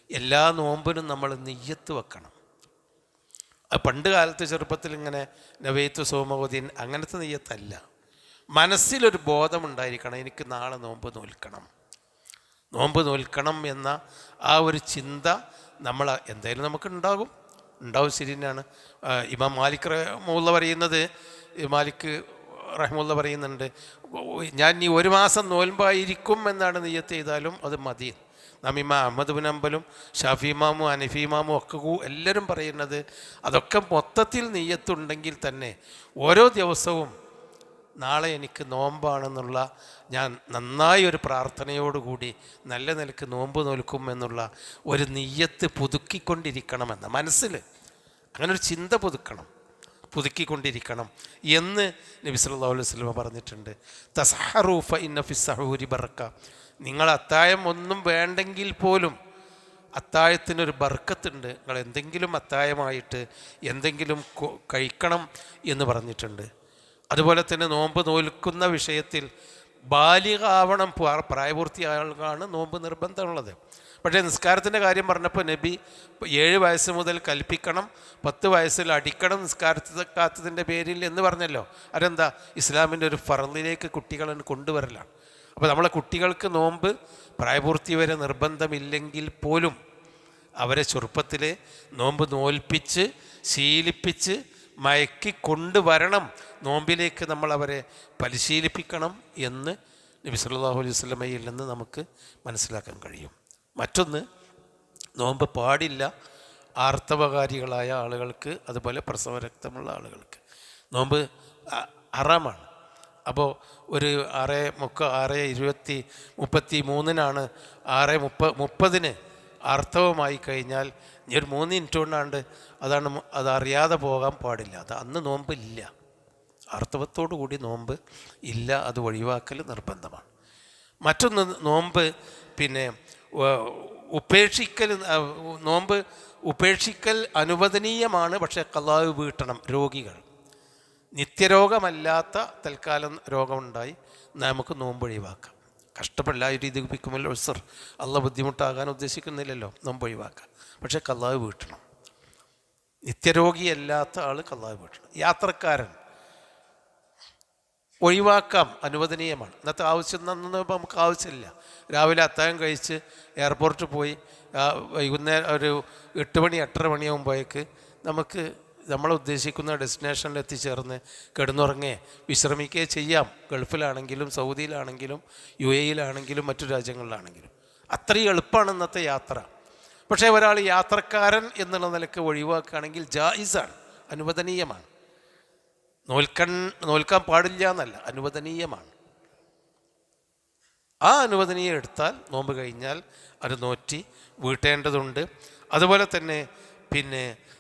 എല്ലാ നോമ്പിനും നമ്മൾ നിയ്യത്ത് വെക്കണം. പണ്ട് കാലത്ത് ചെറുപ്പത്തിൽ ഇങ്ങനെ നവൈത്തു സോമവദീൻ അങ്ങനത്തെ നെയ്യത്തല്ല. മനസ്സിലൊരു ബോധമുണ്ടായിരിക്കണം, എനിക്ക് നാളെ നോമ്പ് നോമ്പ് നോൽക്കണം എന്ന ആ ഒരു ചിന്ത നമ്മൾ എന്തായാലും നമുക്കുണ്ടാവും. ശരി തന്നെയാണ്. ഇമാം മാലിക് റഹ്മത്തുള്ളാഹി പറയുന്നത്, മാലിക് റഹ്മുള്ള പറയുന്നുണ്ട്, ഞാൻ ഈ ഒരു മാസം നോൽമ്പായിരിക്കും എന്നാണ് നിയ്യത്ത് ചെയ്താലും അത് മതി. നാം ഇമാം അഹ്മദ് ബിൻ ഹംബലും ഷാഫി ഇമാമും ഹനഫി ഇമാമും ഒക്കെ എല്ലാവരും പറയുന്നത് അതൊക്കെ മൊത്തത്തിൽ നിയ്യത്തുണ്ടെങ്കിൽ തന്നെ ഓരോ ദിവസവും നാളെ എനിക്ക് നോമ്പാണെന്നുള്ള ഞാൻ നന്നായി ഒരു പ്രാർത്ഥനയോടുകൂടി നല്ല നിലക്ക് നോമ്പ് നോൽക്കും എന്നുള്ള ഒരു നിയ്യത്ത് പുതുക്കിക്കൊണ്ടിരിക്കണമെന്ന് മനസ്സിൽ അങ്ങനെ ഒരു ചിന്ത പുതുക്കിക്കൊണ്ടിരിക്കണം എന്ന് നബി സല്ലല്ലാഹു അലൈഹി വസല്ലം പറഞ്ഞിട്ടുണ്ട്. തസഹറു ഫഇന്ന ഫിസ്സഹൂരി ബറക്ക. നിങ്ങൾ അത്തായം ഒന്നും വേണ്ടെങ്കിൽ പോലും അത്തായത്തിനൊരു ബർക്കത്തുണ്ട്. നിങ്ങൾ എന്തെങ്കിലും അത്തായമായിട്ട് എന്തെങ്കിലും കഴിക്കണം എന്ന് പറഞ്ഞിട്ടുണ്ട്. അതുപോലെ തന്നെ നോമ്പ് നോൽക്കുന്ന വിഷയത്തിൽ ബാലികാവണം, പ്രായപൂർത്തിയാകാണ് നോമ്പ് നിർബന്ധമുള്ളത്. പക്ഷേ നിസ്കാരത്തിൻ്റെ കാര്യം പറഞ്ഞപ്പോൾ നബി 7 വയസ്സ് മുതൽ കൽപ്പിക്കണം, 10 വയസ്സിൽ അടിക്കണം നിസ്കാരത്തിൻ്റെ പേരിൽ എന്ന് പറഞ്ഞല്ലോ. അതെന്താ? ഇസ്ലാമിൻ്റെ ഒരു ഫർളിലേക്ക് കുട്ടികളെ കൊണ്ടുവരലാണ്. അപ്പോൾ നമ്മളെ കുട്ടികൾക്ക് നോമ്പ് പ്രായപൂർത്തി വരെ നിർബന്ധമില്ലെങ്കിൽ പോലും അവരെ ചെറുപ്പത്തിലെ നോമ്പ് നോൽപ്പിച്ച് ശീലിപ്പിച്ച് മയക്കി കൊണ്ടുവരണം, നോമ്പിലേക്ക് നമ്മൾ അവരെ പരിശീലിപ്പിക്കണം എന്ന് നബി സല്ലല്ലാഹു അലൈഹി വസല്ലമയിൽ നിന്ന് നമുക്ക് മനസ്സിലാക്കാൻ കഴിയും. മറ്റൊന്ന്, നോമ്പ് പാടില്ല ആർത്തവകാരികളായ ആളുകൾക്ക്, അതുപോലെ പ്രസവരക്തമുള്ള ആളുകൾക്ക് നോമ്പ് ഹറാമാണ്. അപ്പോൾ ഒരു 6:33 6:30 ആർത്തവമായി കഴിഞ്ഞാൽ ഇനി ഒരു 3 മിനിറ്റ് കൊണ്ടാണ്ട് അതറിയാതെ പോകാൻ പാടില്ല. അത് അന്ന് നോമ്പ് ഇല്ല, ആർത്തവത്തോടു കൂടി നോമ്പ് ഇല്ല, അത് ഒഴിവാക്കൽ നിർബന്ധമാണ്. മറ്റൊന്ന്, നോമ്പ് നോമ്പ് ഉപേക്ഷിക്കൽ അനുവദനീയമാണ്, പക്ഷേ ഖളാ വീട്ടണം. രോഗികൾ, നിത്യരോഗമല്ലാത്ത തൽക്കാലം രോഗമുണ്ടായി നമുക്ക് നോമ്പ് ഒഴിവാക്കാം. കഷ്ടപ്പെടില്ല രീതിപ്പിക്കുമല്ലോ ഉസ്ർ, അള്ളാഹ് ബുദ്ധിമുട്ടാകാൻ ഉദ്ദേശിക്കുന്നില്ലല്ലോ, നോമ്പ് ഒഴിവാക്കാം. പക്ഷേ ഖളാ വീട്ടണം. നിത്യരോഗിയല്ലാത്ത ആൾ ഖളാ വീട്ടണം. യാത്രക്കാരൻ ഒഴിവാക്കാം, അനുവദനീയമാണ്. ഇന്നത്തെ ആവശ്യം നമുക്ക് ആവശ്യമില്ല. രാവിലെ അത്താഴം കഴിച്ച് എയർപോർട്ടിൽ പോയി വൈകുന്നേരം ഒരു 8 മണി 8:30 മണിയാകുമ്പോഴേക്ക് നമുക്ക് നമ്മൾ ഉദ്ദേശിക്കുന്ന ഡെസ്റ്റിനേഷനിൽ എത്തിച്ചേർന്ന് കിടന്നുറങ്ങുകയോ വിശ്രമിക്കുകയോ ചെയ്യാം. ഗൾഫിലാണെങ്കിലും സൗദിയിലാണെങ്കിലും UAE-യിലാണെങ്കിലും മറ്റു രാജ്യങ്ങളിലാണെങ്കിലും അത്രയും എളുപ്പമാണ് ഇന്നത്തെ യാത്ര. പക്ഷേ ഒരാൾ യാത്രക്കാരൻ എന്നുള്ള നിലക്ക് ഒഴിവാക്കുകയാണെങ്കിൽ ജായിസാണ്, അനുവദനീയമാണ്. നോൽക്കാൻ പാടില്ല എന്നല്ല, അനുവദനീയമാണ്. ആ അനുവദനീയം എടുത്താൽ നോമ്പ് കഴിഞ്ഞാൽ അത് നോറ്റി വീട്ടേണ്ടതുണ്ട്. അതുപോലെ തന്നെ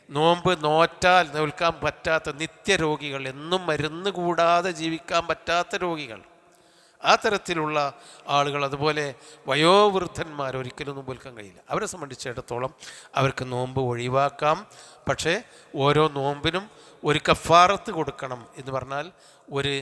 നോമ്പ് നോൽക്കാൻ പറ്റാത്ത നിത്യരോഗികൾ, എന്നും മരുന്ന് കൂടാതെ ജീവിക്കാൻ പറ്റാത്ത രോഗികൾ, ആ തരത്തിലുള്ള ആളുകൾ, അതുപോലെ വയോവൃദ്ധന്മാർ ഒരിക്കലും നോമ്പ് നോൽക്കാൻ കഴിയില്ല. അവരെ സംബന്ധിച്ചിടത്തോളം അവർക്ക് നോമ്പ് ഒഴിവാക്കാം. പക്ഷേ ഓരോ നോമ്പിനും ഒരു കഫാറത്ത് കൊടുക്കണം എന്ന് പറഞ്ഞാൽ ഒരു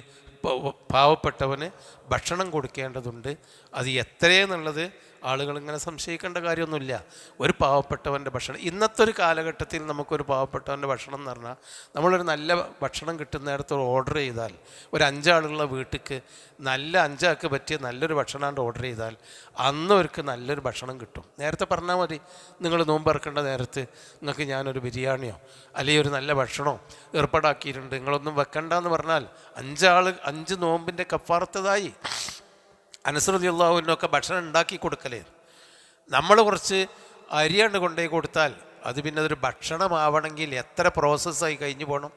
പാവപ്പെട്ടവന് ഭക്ഷണം കൊടുക്കേണ്ടതുണ്ട്. അത് എത്രയെന്നുള്ളത് ആളുകൾ ഇങ്ങനെ സംശയിക്കേണ്ട കാര്യമൊന്നുമില്ല. ഒരു പാവപ്പെട്ടവൻ്റെ ഭക്ഷണം, ഇന്നത്തെ ഒരു കാലഘട്ടത്തിൽ നമുക്കൊരു പാവപ്പെട്ടവൻ്റെ ഭക്ഷണം എന്ന് പറഞ്ഞാൽ നമ്മളൊരു നല്ല ഭക്ഷണം കിട്ടുന്നിടത്ത് ഓർഡർ ചെയ്താൽ, ഒരു 5 ആളുള്ള വീട്ടിലേക്ക് നല്ല 5 ആൾക്ക് പറ്റിയ നല്ലൊരു ഭക്ഷണം ഓർഡർ ചെയ്താൽ അന്ന് അവർക്ക് നല്ലൊരു ഭക്ഷണം കിട്ടും. നേരത്തെ പറഞ്ഞാൽ മതി, നിങ്ങൾ നോമ്പ് ഇറക്കേണ്ട നേരത്ത് നിങ്ങൾക്ക് ഞാനൊരു ബിരിയാണിയോ അല്ലെങ്കിൽ ഒരു നല്ല ഭക്ഷണമോ ഏർപ്പാടാക്കിയിട്ടുണ്ട്, നിങ്ങളൊന്നും വെക്കണ്ടെന്ന് പറഞ്ഞാൽ 5 നോമ്പിൻ്റെ കഫാറത്തതായി. അനസ് റളിയല്ലാഹു അൻഹുവൊക്കെ ഭക്ഷണം ഉണ്ടാക്കി കൊടുക്കലേ. നമ്മൾ കുറച്ച് അരിയാണ് കൊണ്ടുപോയി കൊടുത്താൽ അത് പിന്നെ അതൊരു ഭക്ഷണമാവണമെങ്കിൽ എത്ര പ്രോസസ്സായി കഴിഞ്ഞു പോകണം.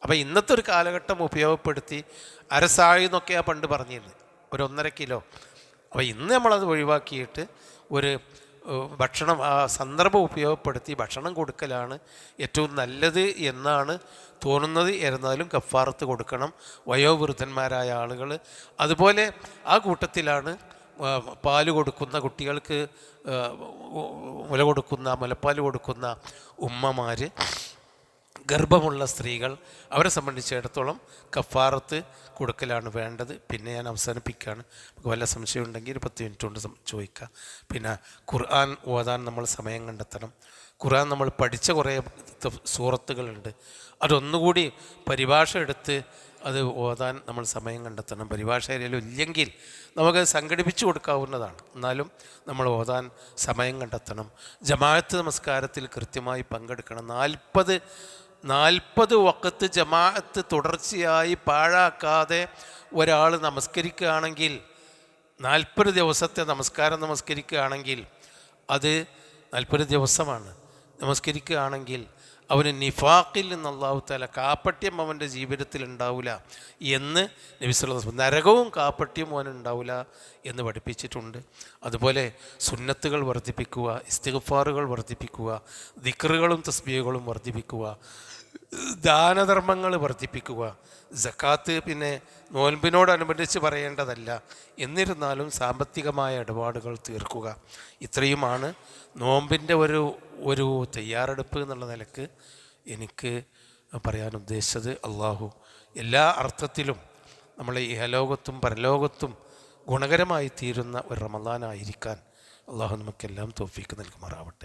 അപ്പോൾ ഇന്നത്തെ ഒരു കാലഘട്ടം ഉപയോഗപ്പെടുത്തി അരസാഴി എന്നൊക്കെയാണ് പണ്ട് പറഞ്ഞിരുന്നത്, ഒരു 1.5 കിലോ. അപ്പോൾ ഇന്ന് നമ്മളത് ഒഴിവാക്കിയിട്ട് ഒരു ഭക്ഷണം, ആ സന്ദർഭം ഉപയോഗപ്പെടുത്തി ഭക്ഷണം കൊടുക്കലാണ് ഏറ്റവും നല്ലത് എന്നാണ് തോന്നുന്നത്. എന്നാലും കഫാറത്ത് കൊടുക്കണം വയോവൃദ്ധന്മാരായ ആളുകൾ. അതുപോലെ ആ കൂട്ടത്തിലാണ് പാല് കൊടുക്കുന്ന കുട്ടികൾക്ക്, മുലപ്പാൽ കൊടുക്കുന്ന ഉമ്മമാർ, ഗർഭമുള്ള സ്ത്രീകൾ, അവരെ സംബന്ധിച്ചിടത്തോളം കഫാറത്ത് കൊടുക്കലാണ് വേണ്ടത്. പിന്നെ ഞാൻ അവസാനിപ്പിക്കുകയാണ്. നമുക്ക് വല്ല സംശയം ഉണ്ടെങ്കിൽ 10 മിനിറ്റ് കൊണ്ട് ചോദിക്കാം. പിന്നെ ഖുർആൻ ഓതാൻ നമ്മൾ സമയം കണ്ടെത്തണം. ഖുർആൻ നമ്മൾ പഠിച്ച കുറേ സൂറത്തുകളുണ്ട്, അതൊന്നുകൂടി പരിഭാഷ എടുത്ത് അത് ഓതാൻ നമ്മൾ സമയം കണ്ടെത്തണം. പരിഭാഷ ഇല്ലെങ്കിൽ നമുക്ക് സംഘടിപ്പിച്ചു കൊടുക്കാവുന്നതാണ്, എന്നാലും നമ്മൾ ഓതാൻ സമയം കണ്ടെത്തണം. ജമാഅത്ത് നമസ്കാരത്തിൽ കൃത്യമായി പങ്കെടുക്കണം. 40 വഖത്ത് ജമാഅത്ത് തുടർച്ചയായി പാഴാക്കാതെ ഒരാൾ നമസ്കരിക്കുകയാണെങ്കിൽ, 40 ദിവസത്തെ നമസ്കാരം നമസ്കരിക്കുകയാണെങ്കിൽ, അത് 40 ദിവസമാണ് നമസ്കരിക്കുകയാണെങ്കിൽ അവന് നിഫാഖിൽ നിന്ന് അല്ലാഹു തആല കാപ്പട്യം അവൻ്റെ ജീവിതത്തിൽ ഉണ്ടാവില്ല എന്ന് നബി സല്ലല്ലാഹു അലൈഹി വസല്ലം, നരകവും കാപ്പട്യവും അവന് ഉണ്ടാവില്ല എന്ന് പഠിപ്പിച്ചിട്ടുണ്ട്. അതുപോലെ സുന്നത്തുകൾ വർദ്ധിപ്പിക്കുക, ഇസ്തിഗ്ഫാറുകൾ വർദ്ധിപ്പിക്കുക, ദിക്റുകളും തസ്ബീഹുകളും വർദ്ധിപ്പിക്കുക, ദാനധർമ്മങ്ങൾ വർദ്ധിപ്പിക്കുക. സക്കാത്ത് പിന്നെ നോൻപിനോടനുബന്ധിച്ച് പറയേണ്ടതല്ല, എന്നിരുന്നാലും സാമ്പത്തികമായ ഇടപാടുകൾ തീർക്കുക. ഇത്രയുമാണ് നോമ്പിൻ്റെ ഒരു തയ്യാറെടുപ്പ് എന്നുള്ള നിലക്ക് എനിക്ക് പറയാൻ ഉദ്ദേശിച്ചത്. അള്ളാഹു എല്ലാ അർത്ഥത്തിലും നമ്മളെ ഇഹലോകത്തും പരലോകത്തും ഗുണകരമായി തീരുന്ന ഒരു റമദാനായിരിക്കാൻ അള്ളാഹു നമുക്കെല്ലാം തൗഫീക്ക് നൽകുമാറാവട്ടെ.